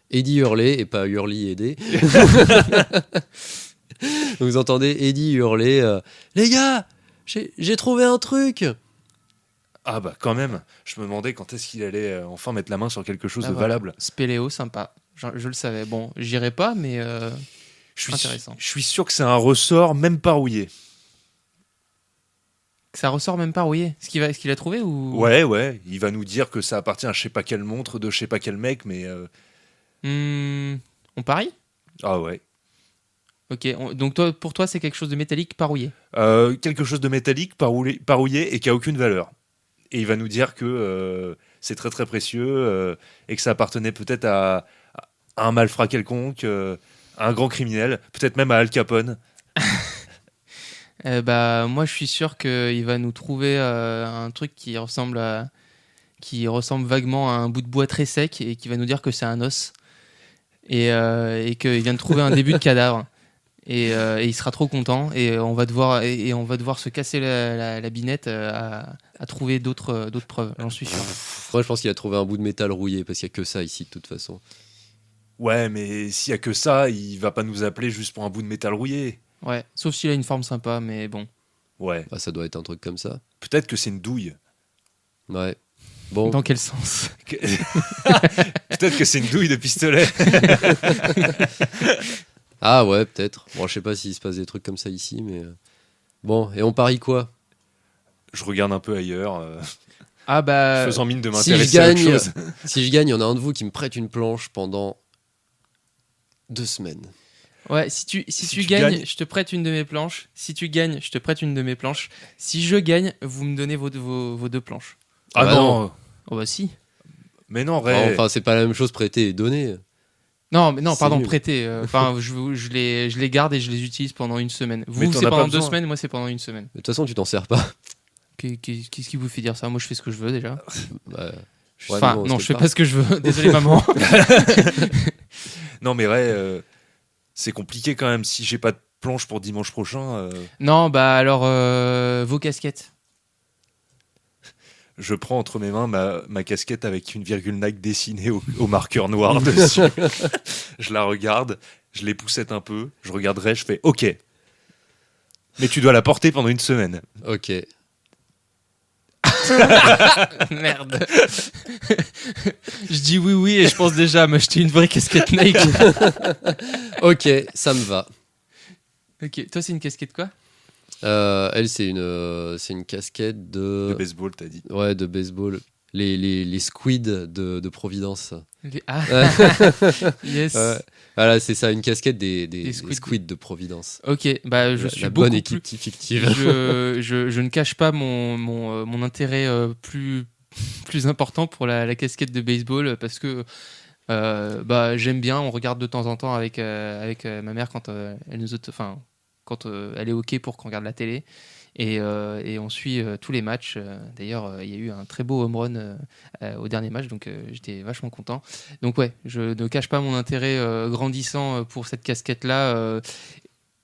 Eddie hurler et pas hurler aider. Donc vous entendez Eddie hurler, les gars, j'ai trouvé un truc. Ah bah quand même, je me demandais quand est-ce qu'il allait enfin mettre la main sur quelque chose Ah, de voilà. valable. Spéléo, sympa. Je le savais. Bon, j'irai pas, mais intéressant. Je suis sûr que c'est un ressort même pas rouillé. ça ressort même pas rouillé. Est-ce qu'il a trouvé ou Ouais, il va nous dire que ça appartient à je sais pas quelle montre de je sais pas quel mec, mais On parie. ah ouais. Ok. Donc toi, pour toi, c'est quelque chose de métallique, pas rouillé. Quelque chose de métallique, pas rouillé et qui a aucune valeur. Et il va nous dire que c'est très très précieux et que ça appartenait peut-être à un malfrat quelconque, à un grand criminel, peut-être même à Al Capone. Bah moi, je suis sûr qu'il va nous trouver un truc qui ressemble vaguement à un bout de bois très sec et qui va nous dire que c'est un os et qu'il vient de trouver un début de cadavre. Et il sera trop content et on va devoir se casser la binette à trouver d'autres preuves, j'en suis sûr. Moi, je pense qu'il a trouvé un bout de métal rouillé parce qu'il y a que ça ici de toute façon. Ouais, mais s'il y a que ça, il va pas nous appeler juste pour un bout de métal rouillé. Ouais, sauf s'il a une forme sympa, mais bon. Ouais, Bah, ça doit être un truc comme ça. peut-être que c'est une douille. Ouais. Bon, Dans quel sens? Peut-être que c'est une douille de pistolet. ah ouais, peut-être. Bon, je sais pas s'il se passe des trucs comme ça ici, mais bon. Et on parie quoi? Je regarde un peu ailleurs, Ah bah faisant mine de si m'intéresser je à autre gagne, chose. si je gagne, il y en a un de vous qui me prête une planche pendant 2 semaines. ouais, si tu tu gagnes, gagnes- je te prête une de mes planches. Si tu gagnes, je te prête une de mes planches. Si je gagne, vous me donnez vos 2 planches. Ah bah non. Oh bah si. Mais non, Ray. Enfin, c'est pas la même chose prêter et donner. Non, mais non, C'est pardon, nul. prêter. Enfin, je les garde et je les utilise pendant une semaine. Mais Vous, t'en c'est as pendant pas 2 besoin. semaines, moi, c'est pendant une semaine. De toute façon, tu t'en sers pas. Qu'est-ce qui vous fait dire ça? Moi, je fais ce que je veux déjà. Bah, ouais, Enfin, mais bon, non, c'est je fais pas- pas ce que je veux. Désolé, maman. Non, mais Ray, c'est compliqué quand même. Si j'ai pas de planche pour dimanche prochain, Non, bah alors, vos casquettes. je prends entre mes mains ma casquette avec une virgule Nike dessinée au marqueur noir dessus. Je la regarde, je les poussette un peu, je regarderai, je fais OK. Mais tu dois la porter pendant une semaine. Ok. Merde. Je dis oui et je pense déjà à m'acheter une vraie casquette Nike. Ok, ça me va. Ok, toi, c'est une casquette quoi? Elle, c'est une casquette De baseball, t'as dit. ouais, de baseball. Les squids de Providence. Ah, yes. Voilà, c'est ça, une casquette des squids. squids de Providence. Ok, bah je La- suis la beaucoup bonne plus... équipe fictive. je ne cache pas mon intérêt plus important pour la casquette de baseball parce que bah, j'aime bien, on regarde de temps en temps avec ma mère quand quand elle est OK pour qu'on regarde la télé. Et on suit tous les matchs. D'ailleurs, il y a eu un très beau home run au dernier match, donc j'étais vachement content. Donc ouais, je ne cache pas mon intérêt grandissant pour cette casquette-là,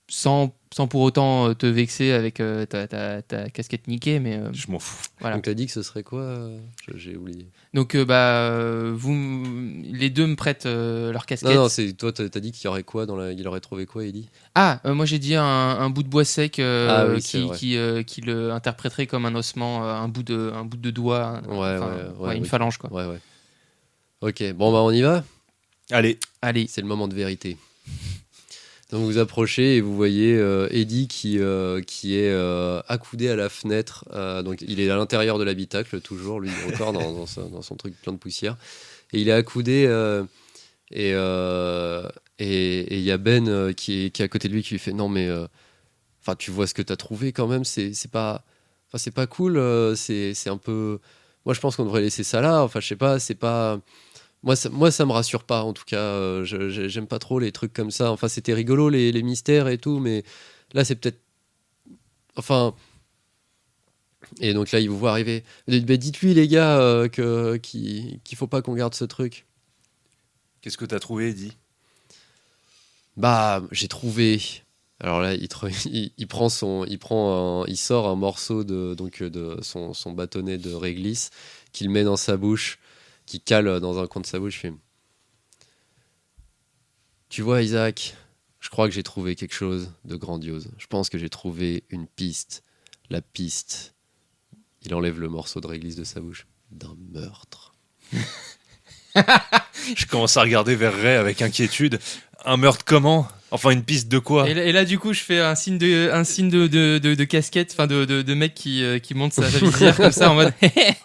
sans pour autant te vexer avec ta casquette niquée, mais Je m'en fous. voilà. Donc t'as dit que ce serait quoi J'ai oublié. Donc les deux me prêtent leur casquette. Non, c'est toi, t'as dit qu'il y aurait quoi il aurait trouvé quoi, Eddie? Moi j'ai dit un bout de bois sec c'est vrai. qui le interpréterait comme un ossement, un bout de doigt, une oui. phalange quoi. Ouais. Ok, bon bah on y va. Allez, Allez, C'est le moment de vérité. Donc vous approchez et vous voyez Eddie qui est accoudé à la fenêtre. Donc il est à l'intérieur de l'habitacle toujours, lui encore dans son truc plein de poussière. Et il est accoudé et il y a Ben qui est à côté de lui qui lui fait non mais enfin tu vois ce que t'as trouvé quand même, c'est pas cool, c'est un peu. Moi je pense qu'on devrait laisser ça là. Enfin je sais pas, c'est pas. Moi, ça me rassure pas, en tout cas. J'aime pas trop les trucs comme ça. Enfin, c'était rigolo, les mystères et tout, mais là, c'est peut-être. Enfin. Et donc là, il vous voit arriver. Dites-lui, les gars, qu'il faut pas qu'on garde ce truc. qu'est-ce que t'as trouvé, Eddie? Bah, j'ai trouvé. Alors là, il sort un morceau de son bâtonnet de réglisse qu'il met dans sa bouche, qui cale dans un coin de sa bouche. Il fait, tu vois, Isaac, je crois que j'ai trouvé quelque chose de grandiose. Je pense que j'ai trouvé une piste. La piste. Il enlève le morceau de réglisse de sa bouche. D'un meurtre. Je commence à regarder vers Ray avec inquiétude. Un meurtre comment? Enfin, une piste de quoi? et là du coup je fais un signe de casquette, enfin de mec qui monte sa visière comme ça en mode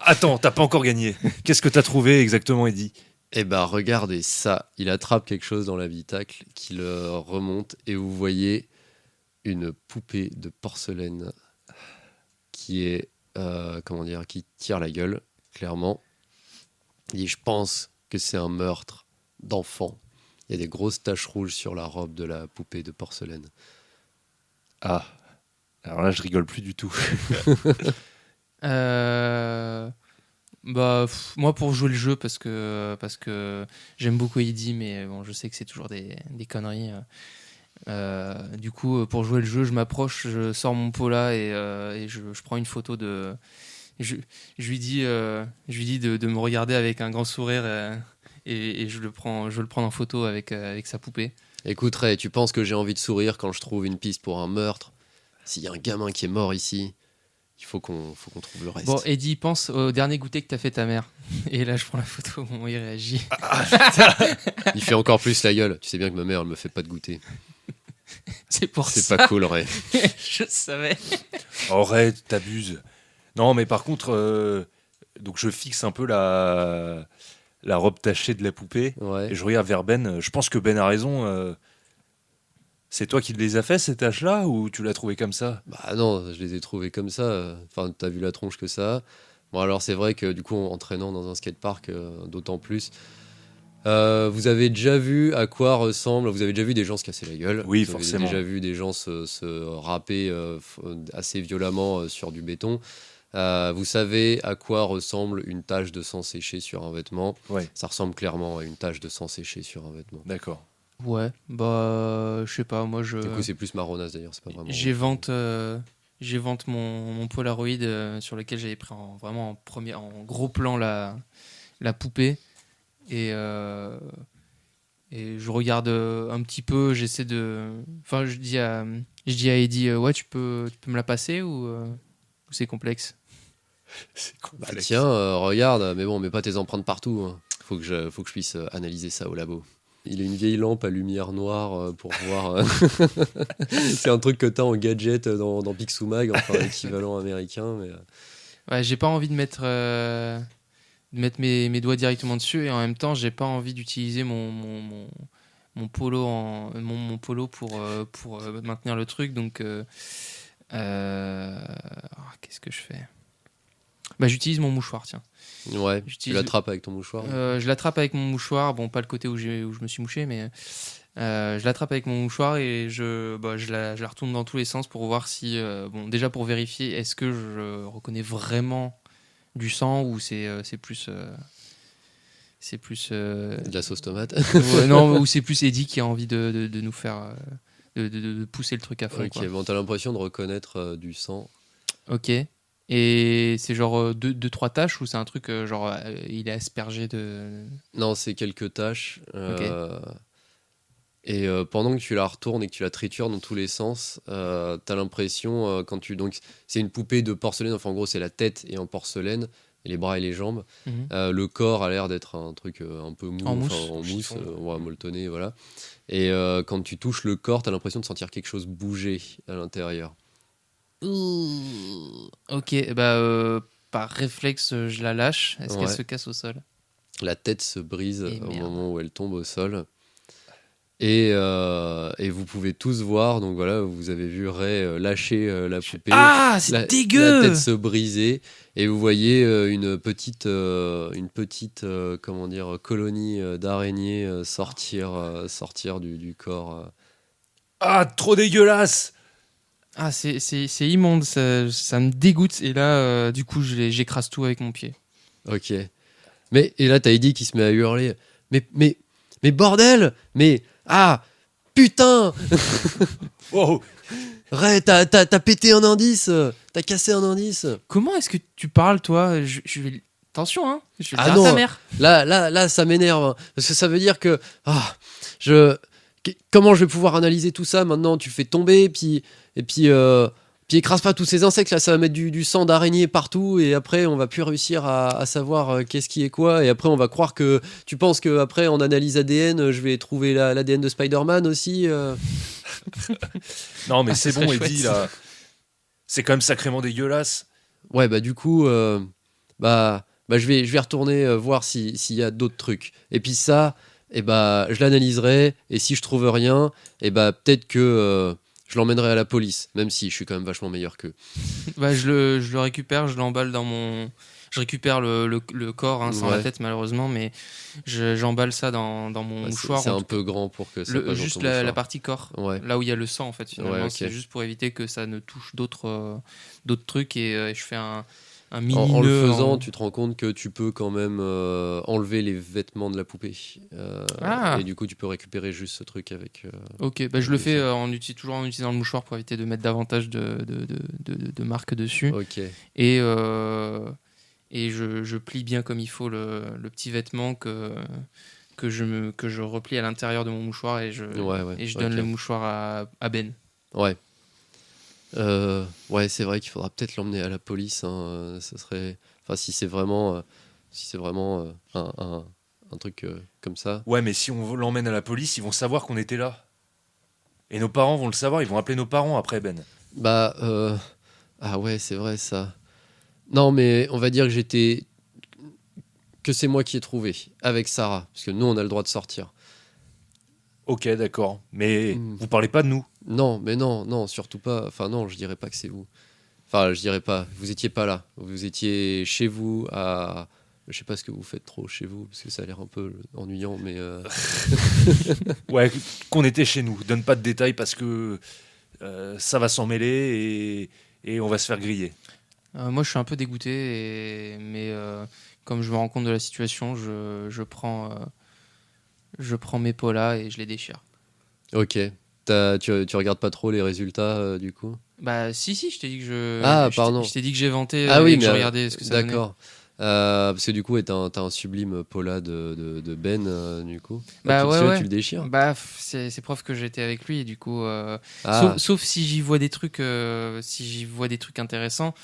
Attends, t'as pas encore gagné. Qu'est-ce que t'as trouvé exactement, Eddie? Eh ben, regardez ça. Il attrape quelque chose dans l'habitacle qui le remonte et vous voyez une poupée de porcelaine qui est, qui tire la gueule, clairement. Et je pense que c'est un meurtre d'enfant. Il y a des grosses taches rouges sur la robe de la poupée de porcelaine. Ah, alors là, je rigole plus du tout. Moi pour jouer le jeu parce que j'aime beaucoup Eddie, mais bon je sais que c'est toujours des conneries. Du coup pour jouer le jeu je m'approche, je sors mon pot là et je prends une photo de. Je lui dis de me regarder avec un grand sourire et je le prends en photo avec sa poupée. Écoute, Ray, tu penses que j'ai envie de sourire quand je trouve une piste pour un meurtre? S'il y a un gamin qui est mort ici, il faut qu'on trouve le reste. Bon, Eddie, pense au dernier goûter que t'as fait ta mère. Et là, je prends la photo, comment il réagit. Il fait encore plus la gueule. Tu sais bien que ma mère, elle me fait pas de goûter. C'est pour C'est ça. pas cool, Ray. Je savais. Oh, Ray, t'abuses. Non, mais par contre, donc je fixe un peu la robe tachée de la poupée Ouais. et je regarde vers Ben. Je pense que Ben a raison. C'est toi qui les as fait, ces taches-là, ou tu l'as trouvé comme ça? Bah non, je les ai trouvés comme ça. Enfin, t'as vu la tronche que ça. Bon, alors c'est vrai que du coup, en entraînant dans un skatepark, d'autant plus. Vous avez déjà vu à quoi ressemble. Vous avez déjà vu des gens se casser la gueule. Oui, Vous forcément. avez déjà vu des gens se râper assez violemment sur du béton. Vous savez à quoi ressemble une tache de sang séché sur un vêtement. Ouais, Ça ressemble clairement à une tache de sang séché sur un vêtement. d'accord. Ouais, je sais pas, moi Du coup, c'est plus marronasse d'ailleurs. C'est pas vraiment. j'évente mon Polaroid sur lequel j'avais pris vraiment en gros plan la poupée et je regarde un petit peu, j'essaie de. Enfin, je dis à Eddie, ouais, tu peux me la passer ou c'est complexe? C'est Bah, complexe. tiens, regarde, mais bon, mets pas tes empreintes partout. Hein. Faut que je puisse analyser ça au labo. Il a une vieille lampe à lumière noire pour voir. C'est un truc que t'as en gadget dans Pixumag, enfin l'équivalent américain. Mais, Ouais, j'ai pas envie de mettre mes doigts directement dessus et en même temps, j'ai pas envie d'utiliser mon polo mon polo pour maintenir le truc. Donc, qu'est-ce que je fais? J'utilise mon mouchoir, tiens. ouais, tu J'utilise- l'attrapes avec ton mouchoir. Je l'attrape avec mon mouchoir. Bon, pas le côté où je me suis mouché, mais Je l'attrape avec mon mouchoir et je la retourne dans tous les sens pour voir si, déjà pour vérifier, est-ce que je reconnais vraiment du sang ou c'est plus, De la sauce tomate. ouais, non, ou c'est plus Eddie qui a envie de nous faire, de pousser le truc à fond. Ok, Quoi. bon, t'as l'impression de reconnaître du sang. Ok. Et c'est genre deux, trois tâches ou c'est un truc il est aspergé de. Non, c'est quelques taches. Et pendant que tu la retournes et que tu la tritures dans tous les sens, t'as l'impression, donc c'est une poupée de porcelaine, enfin en gros c'est la tête et en porcelaine, et les bras et les jambes. Mhm. Le corps a l'air d'être un truc un peu mou, En mousse. enfin, en mousse, Chiffon. ouais, molletonné, voilà. Et quand tu touches le corps, t'as l'impression de sentir quelque chose bouger à l'intérieur. Ok, par réflexe, je la lâche. Est-ce qu'elle Ouais. se casse au sol? La tête se brise Et au merde. moment où elle tombe au sol. Et vous pouvez tous voir, donc voilà, vous avez vu Ray lâcher la poupée, Ah, c'est la dégueu! tête se briser, et vous voyez une petite comment dire, colonie d'araignées sortir du corps. Ah, trop dégueulasse! Ah, c'est immonde, ça me dégoûte. Et là, du coup, j'écrase tout avec mon pied. Ok. Et là, t'as Eddie qui se met à hurler. Mais bordel! Mais. Ah! Putain! Oh, Ray, t'as pété un indice! T'as cassé un indice! Comment est-ce que tu parles, toi? Je vais. Attention, hein! Je vais le Ah dire à non. ta mère. Là, ça m'énerve. Hein, parce que ça veut dire que. Comment je vais pouvoir analyser tout ça maintenant? Tu le fais tomber, puis écrase pas tous ces insectes là, ça va mettre du sang d'araignée partout, et après on va plus réussir à savoir qu'est-ce qui est quoi, et après on va croire que tu penses que après en analyse ADN, je vais trouver l'ADN de Spider-Man aussi. non, mais Ah, c'est ça bon, serait Eddie, chouette. là. C'est quand même sacrément dégueulasse. Ouais, bah du coup, je vais retourner voir s'il y a d'autres trucs. Et puis ça, je l'analyserai. Et si je trouve rien, peut-être que je l'emmènerai à la police. Même si je suis quand même vachement meilleur qu'eux. Je le récupère, je l'emballe dans mon. Je récupère le corps, hein, sans la Ouais. tête, malheureusement, mais j'emballe ça dans mon Ouais, mouchoir. c'est en un tout peu grand pour que ça cas. passe dans Juste ton la mouchoir. partie corps, Ouais. là où il y a le sang, en fait, finalement. Ouais, ok. C'est juste pour éviter que ça ne touche d'autres trucs. Et je fais un mini En le nœud. faisant, tu te rends compte que tu peux quand même enlever les vêtements de la poupée. Ah. Et du coup, tu peux récupérer juste ce truc avec. Ok, je le fais ça. toujours en utilisant le mouchoir pour éviter de mettre davantage de marques dessus. Ok. Et je plie bien comme il faut le petit vêtement que je replie à l'intérieur de mon mouchoir et je donne ok. le mouchoir à Ben. Ouais. Ouais, c'est vrai qu'il faudra peut-être l'emmener à la police. Hein. Ça serait. Enfin, si c'est vraiment un truc comme ça. Ouais, mais si on l'emmène à la police, ils vont savoir qu'on était là. Et nos parents vont le savoir, ils vont appeler nos parents après, Ben. Ah ouais, c'est vrai ça. Non, mais on va dire que c'est moi qui ai trouvé avec Sarah, parce que nous on a le droit de sortir. Ok, d'accord. Mais Hmm. vous parlez pas de nous. Non, mais non, surtout pas. Enfin non, je dirais pas que c'est vous. Enfin, je dirais pas. Vous étiez pas là. Vous étiez chez vous à. Je sais pas ce que vous faites trop chez vous, parce que ça a l'air un peu ennuyant, mais. Ouais, qu'on était chez nous. Donne pas de détails parce que ça va s'en mêler et on va se faire griller. Moi, je suis un peu dégoûté, mais comme je me rends compte de la situation, je prends mes polas et je les déchire. Ok. Tu regardes pas trop les résultats du coup. Bah si, je t'ai dit que je. Ah, je t'ai- pardon. Je t'ai dit que j'ai vanté Ah oui, et que mais je regardais ce que ça donnait. d'accord. Parce que du coup, t'as un sublime Paula de Ben, du coup. Bah ouais, ouais. Tu le déchires. C'est preuve que j'étais avec lui et du coup. Ah, Sauf si j'y vois des trucs, intéressants.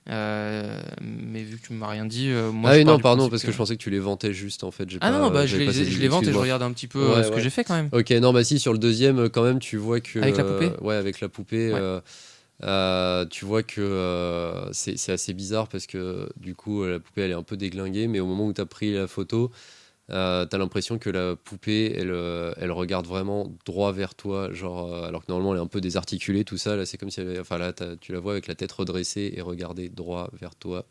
Mais vu que tu m'as rien dit, moi. ah je oui, pars non, du pardon, principe parce que je pensais que tu les vantais juste en fait. Ah non, je j'avais pas saisi, les vante et je excuse-moi. regarde un petit peu Ouais, ce que ouais. j'ai fait quand même. Ok, non, bah si, sur le deuxième, quand même, tu vois que. Avec la poupée ouais, avec la poupée. Ouais. Tu vois que c'est assez bizarre parce que du coup, la poupée elle est un peu déglinguée, mais au moment où tu as pris la photo, tu as l'impression que la poupée elle regarde vraiment droit vers toi, genre, alors que normalement elle est un peu désarticulée, tout ça. Là, c'est comme si elle avait, enfin, là, tu la vois avec la tête redressée et regarder droit vers toi.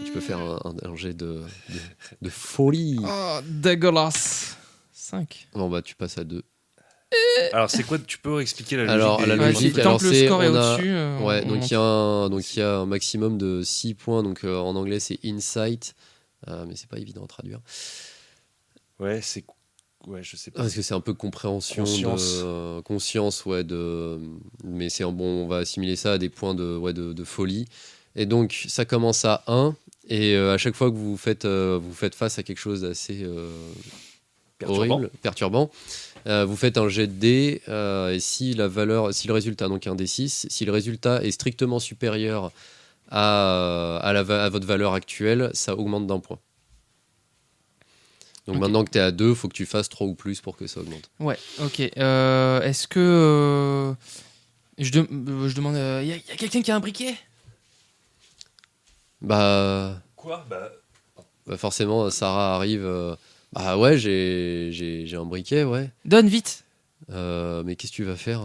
Tu peux faire un jet de folie. Oh, dégueulasse. 5. Bon, bah, tu passes à 2. Alors, c'est quoi? Tu peux expliquer la logique Alors, la Ouais, logique, tant alors que le c'est, score est on a, au-dessus, ouais, on donc monte. il y a un maximum de 6 points, donc en anglais c'est insight, mais c'est pas évident à traduire. Ouais, ouais, je sais pas. Parce que c'est un peu compréhension Conscience. conscience, ouais, mais bon, on va assimiler ça à des points de folie. Et donc, ça commence à 1, et à chaque fois que vous faites face à quelque chose d'assez Perturbant. horrible, perturbant, vous faites un jet de dés, et si le résultat, donc un D6, si le résultat est strictement supérieur à votre valeur actuelle, ça augmente d'un point. Donc Ok. maintenant que tu es à 2, il faut que tu fasses 3 ou plus pour que ça augmente. Ouais, ok. Est-ce que. Je demande. Y a quelqu'un qui a un briquet? Bah, Quoi? forcément, Sarah arrive. Bah ouais, j'ai un briquet, ouais. Donne vite! Mais qu'est-ce que tu vas faire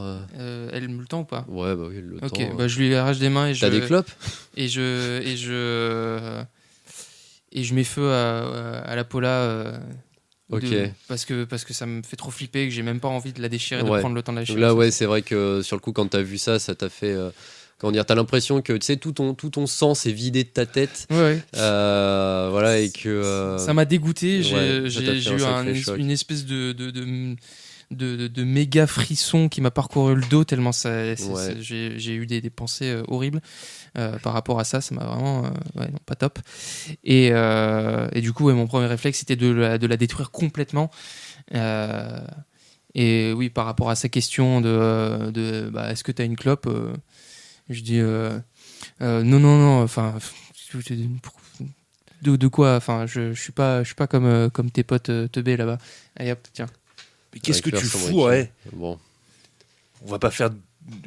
Elle me le tend ou pas? Ouais, bah oui, le Ok, temps. bah je lui arrache des mains et T'as des clopes et je mets feu à la Paula. Ok. Parce que ça me fait trop flipper, que j'ai même pas envie de la déchirer, de Ouais. prendre le temps de la Donc déchirer. là, ouais, c'est vrai que sur le coup, quand t'as vu ça, ça t'a fait. Comment dire, t'as l'impression que tu sais, tout ton sang s'est vidé de ta tête. Ouais, ouais. Voilà, et que. Ça m'a dégoûté. ouais, ça t'a fait J'ai un eu sacré choc. une espèce de méga frisson qui m'a parcouru le dos tellement Ouais. j'ai eu des pensées horribles par rapport à ça. Ça m'a vraiment ouais, non, pas top. Et du coup, ouais, mon premier réflexe c'était de la détruire complètement. Et oui, par rapport à sa question de bah, est-ce que tu as une clope, je dis non, non, non, enfin, de quoi, enfin, je suis pas comme tes potes teubés là-bas. Allez hop, tiens. Mais qu'est-ce que Avec tu faire son fous, briquet. ouais? Bon. On va pas faire.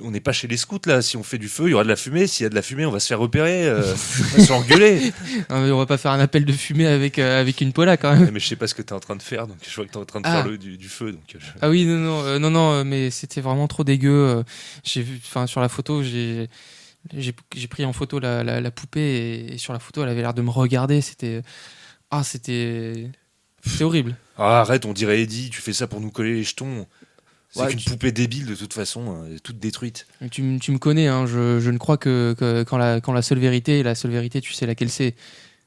On n'est pas chez les scouts là. Si on fait du feu, il y aura de la fumée. S'il y a de la fumée, on va se faire repérer. On va se faire engueuler. Non, mais on va pas faire un appel de fumée avec une Paula quand même. Ouais, mais je sais pas ce que t'es en train de faire, donc je vois que t'es en train de Ah. faire du feu. Donc Ah oui, non, non, non, non, mais c'était vraiment trop dégueu. J'ai vu, enfin, sur la photo, j'ai pris en photo la poupée et sur la photo, elle avait l'air de me regarder. C'était horrible. Ah, arrête, on dirait Eddie. Tu fais ça pour nous coller les jetons. C'est Ouais, qu'une poupée débile de toute façon, toute détruite. Tu me connais, hein, je ne crois que quand la seule vérité, tu sais laquelle c'est.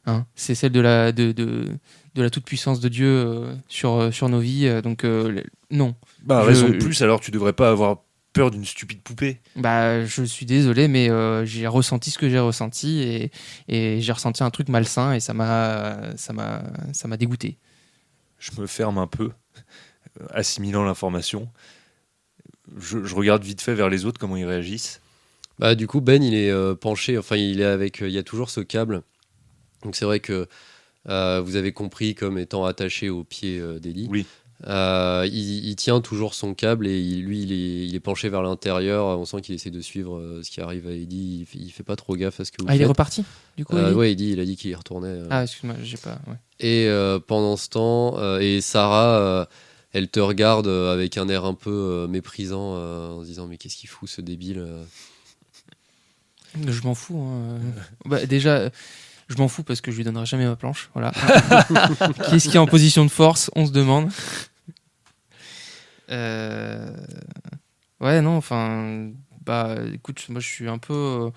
Hein, c'est celle de la toute-puissance de Dieu sur nos vies. Donc, non. Bah, Je- raison de plus, alors tu devrais pas avoir peur d'une stupide poupée. Bah, je suis désolé, mais j'ai ressenti ce que j'ai ressenti et j'ai ressenti un truc malsain et ça m'a dégoûté. Je me ferme un peu, assimilant l'information. Je regarde vite fait vers les autres, comment ils réagissent. Bah, du coup, Ben, il est penché, enfin, il est avec. Il y a toujours ce câble. Donc, c'est vrai que vous avez compris comme étant attaché au pied d'Ellie. Oui. Il tient toujours son câble et il est penché vers l'intérieur. On sent qu'il essaie de suivre ce qui arrive à Eddie. Il fait pas trop gaffe à ce que vous Ah, il est faites. reparti, du coup, Ellie Ouais, il a dit qu'il y retournait. Ah, excuse-moi, j'ai pas. Ouais. Et pendant ce temps, et Sarah, elle te regarde avec un air un peu méprisant en se disant mais qu'est-ce qu'il fout ce débile Je m'en fous. Hein. Bah, déjà, je m'en fous parce que je lui donnerai jamais ma planche. Voilà. Qu'est-ce qui est en position de force? On se demande. Ouais, non, enfin. Bah, écoute, moi, je suis un peu.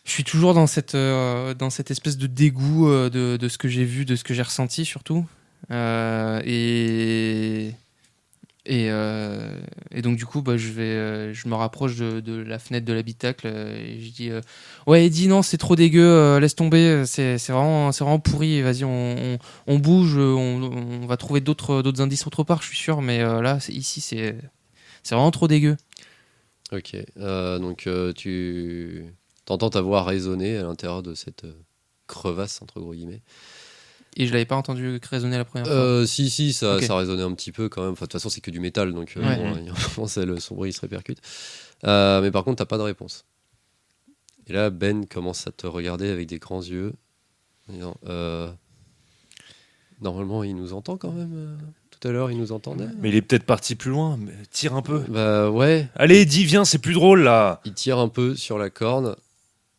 Je suis toujours dans cette espèce de dégoût de ce que j'ai vu, de ce que j'ai ressenti surtout. Et donc du coup, bah, je me rapproche de la fenêtre de l'habitacle et je dis ouais, Eddie, non, c'est trop dégueu, laisse tomber, c'est vraiment pourri. Vas-y, on bouge, on va trouver d'autres indices autre part, je suis sûr. Mais là, ici, c'est vraiment trop dégueu. Ok, donc tu t'entends ta voix résonner à l'intérieur de cette crevasse entre gros guillemets. Et je l'avais pas entendu résonner la première fois. Si, ça, Ok. ça résonnait un petit peu quand même. Enfin, de toute façon, c'est que du métal, donc Ouais. bon, il y a un moment, son bruit se répercute. Mais par contre, t'as pas de réponse. Et là, Ben commence à te regarder avec des grands yeux. En disant, normalement, il nous entend quand même. Tout à l'heure, il nous entendait. Mais il est peut-être parti plus loin. Mais tire un peu. Bah ouais. Allez, Eddie, viens, c'est plus drôle là. Il tire un peu sur la corde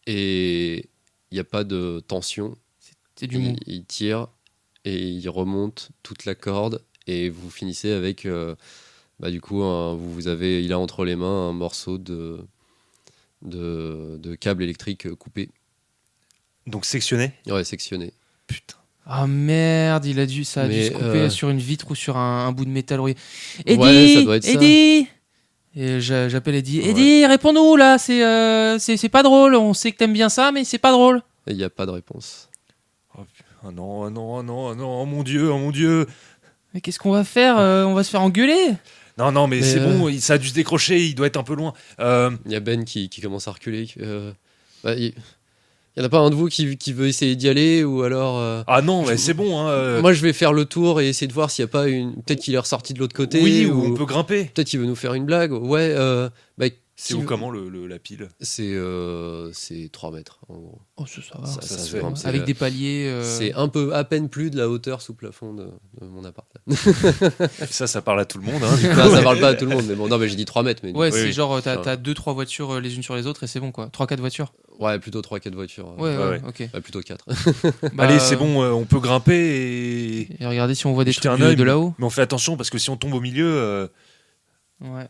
et il n'y a pas de tension. C'est du mou. Il tire et il remonte toute la corde et vous finissez avec Bah, du coup, il a entre les mains un morceau de câble électrique coupé. Donc sectionné. Ouais, sectionné. Putain. Ah merde, ça a dû Mais, se couper sur une vitre ou sur un bout de métal. Ouais, Eddie, ça doit être ça. Eddie. Et j'appelle Eddie. Ouais. Eddie, réponds-nous là, c'est pas drôle. On sait que t'aimes bien ça, mais c'est pas drôle. Et il n'y a pas de réponse. Oh non, oh non, oh non, oh non, oh mon Dieu, oh mon Dieu. Mais qu'est-ce qu'on va faire On va se faire engueuler. Non, mais c'est Mais, bon, ça a dû se décrocher, il doit être un peu loin. Il y a Ben qui commence à reculer. Il y en a pas un de vous qui veut essayer d'y aller ou alors. Ah non, mais c'est bon. Hein, Moi, je vais faire le tour et essayer de voir s'il n'y a pas peut-être qu'il est ressorti de l'autre côté. oui, ou on peut grimper. Peut-être qu'il veut nous faire une blague. Ouais. C'est où comment la pile? C'est 3 mètres en gros. Oh, ça va. Ça se se fait. grimpe. Avec des paliers. C'est à peine plus de la hauteur sous plafond de mon appart. Ça parle à tout le monde. Hein, du coup. Enfin, ça parle pas à tout le monde, mais bon, non, mais j'ai dit 3 mètres. Mais Ouais, Oui, c'est oui. genre t'as Ouais. 2-3 voitures les unes sur les autres et c'est bon quoi. 3-4 voitures. ouais, plutôt 3-4 voitures. Ouais, ouais. ok. Plutôt 4. Bah, Allez, c'est bon, on peut grimper et... Et regardez si on voit des Jeter trucs un œil, de là-haut. Mais on fait attention parce que si on tombe au milieu... Ouais.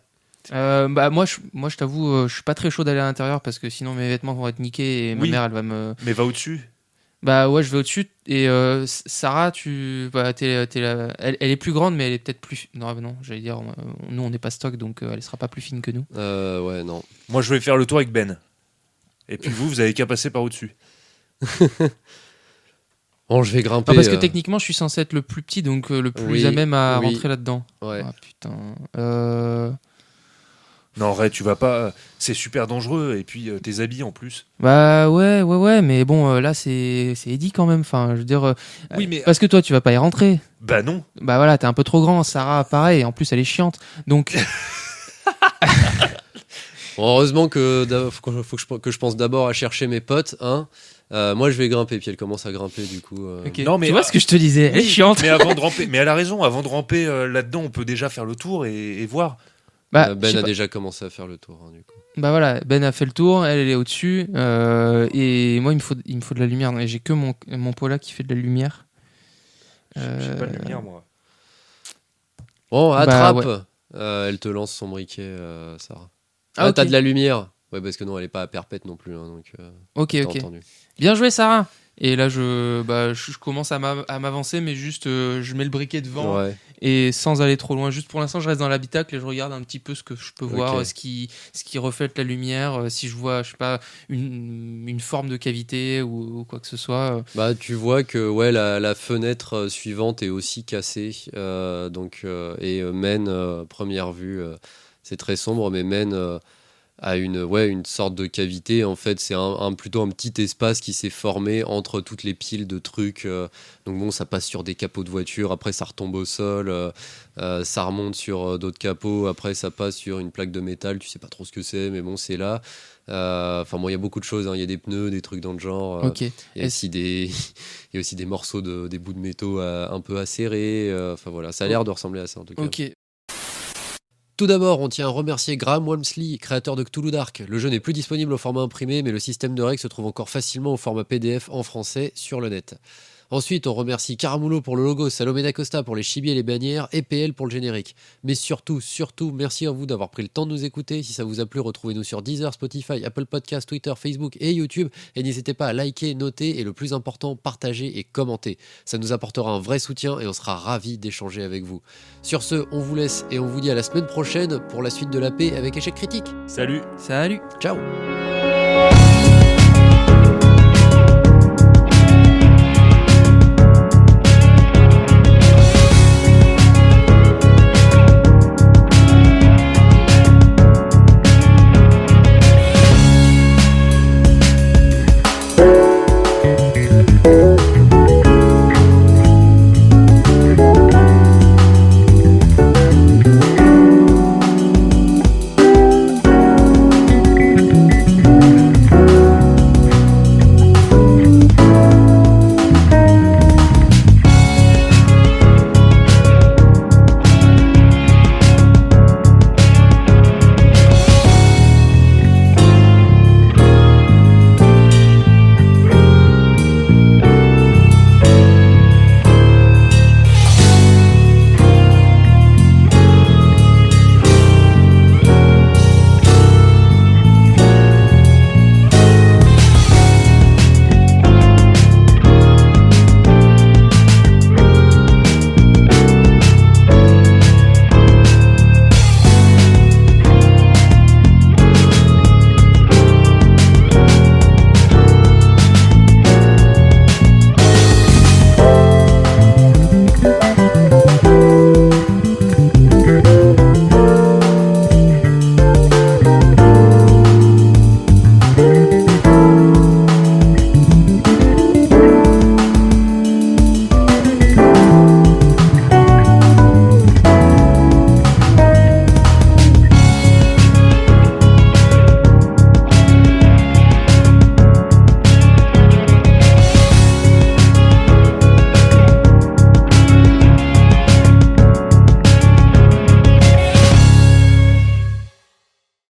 Moi, je t'avoue, je suis pas très chaud d'aller à l'intérieur parce que sinon mes vêtements vont être niqués et ma Oui. mère elle va me. Mais va au-dessus. Bah ouais, je vais au-dessus et Sarah, elle est plus grande mais elle est peut-être plus. Non, j'allais dire, nous on n'est pas stock donc elle sera pas plus fine que nous. Ouais, non. Moi, je vais faire le tour avec Ben. Et puis vous avez qu'à passer par au-dessus. Bon, je vais grimper. Non, parce que techniquement, je suis censé être le plus petit donc le plus oui, à même à oui. rentrer là-dedans. Ouais. Ah putain. Non, Ray, tu vas pas... C'est super dangereux. Et puis tes habits en plus. Bah ouais, mais bon, là c'est Eddie quand même. Enfin, je veux dire. Oui, mais... Parce que toi, tu vas pas y rentrer. Bah non. Bah voilà, t'es un peu trop grand. Sarah, pareil. En plus, elle est chiante. Donc. Bon, heureusement faut que je pense d'abord à chercher mes potes. Hein. Moi, je vais grimper. Puis elle commence à grimper, du coup. Ok. Non, mais- Tu vois ce que je te disais. Elle est Oui, chiante. Mais avant de ramper... Mais elle a raison. Avant de ramper là-dedans, on peut déjà faire le tour et voir. Bah, je Ben sais a pas. déjà commencé à faire le tour, hein, du coup. Bah voilà, Ben a fait le tour. Elle est au-dessus. Et moi, il me faut de la lumière. Et j'ai que mon Paula qui fait de la lumière. J'ai pas de lumière, moi. Bon, Bah, attrape. ouais. Elle te lance son briquet, Sarah. Ah, ok. T'as de la lumière. Ouais, parce que non, elle est pas à perpète non plus. Hein, donc, Ok. t'as entendu. Bien joué, Sarah. Et là, je commence à m'avancer, mais juste, je mets le briquet devant Ouais. et sans aller trop loin. Juste pour l'instant, je reste dans l'habitacle et je regarde un petit peu ce que je peux voir, Ok. ce qui reflète la lumière, si je vois, je sais pas, une forme de cavité ou quoi que ce soit. Bah, tu vois que ouais, la fenêtre suivante est aussi cassée. Mène, première vue, c'est très sombre, mais mène à une sorte de cavité. En fait, c'est plutôt un petit espace qui s'est formé entre toutes les piles de trucs. Donc bon, ça passe sur des capots de voiture, après ça retombe au sol, ça remonte sur d'autres capots, après ça passe sur une plaque de métal, tu sais pas trop ce que c'est, mais bon, c'est là. Enfin bon, il y a beaucoup de choses, hein. Il y a des pneus, des trucs dans le genre. Ok. Il y a aussi il y a aussi des morceaux des bouts de métaux un peu acérés. Enfin voilà, ça a l'air de ressembler à ça en tout cas. Ok. Tout d'abord, on tient à remercier Graham Walmsley, créateur de Cthulhu Dark. Le jeu n'est plus disponible au format imprimé, mais le système de règles se trouve encore facilement au format PDF en français sur le net. Ensuite, on remercie Caramulo pour le logo, Salomé D'Acosta pour les chibis et les bannières, et PL pour le générique. Mais surtout, merci à vous d'avoir pris le temps de nous écouter. Si ça vous a plu, retrouvez-nous sur Deezer, Spotify, Apple Podcasts, Twitter, Facebook et YouTube. Et n'hésitez pas à liker, noter et le plus important, partager et commenter. Ça nous apportera un vrai soutien et on sera ravis d'échanger avec vous. Sur ce, on vous laisse et on vous dit à la semaine prochaine pour la suite de la paix avec Échec Critique. Salut. Salut. Ciao!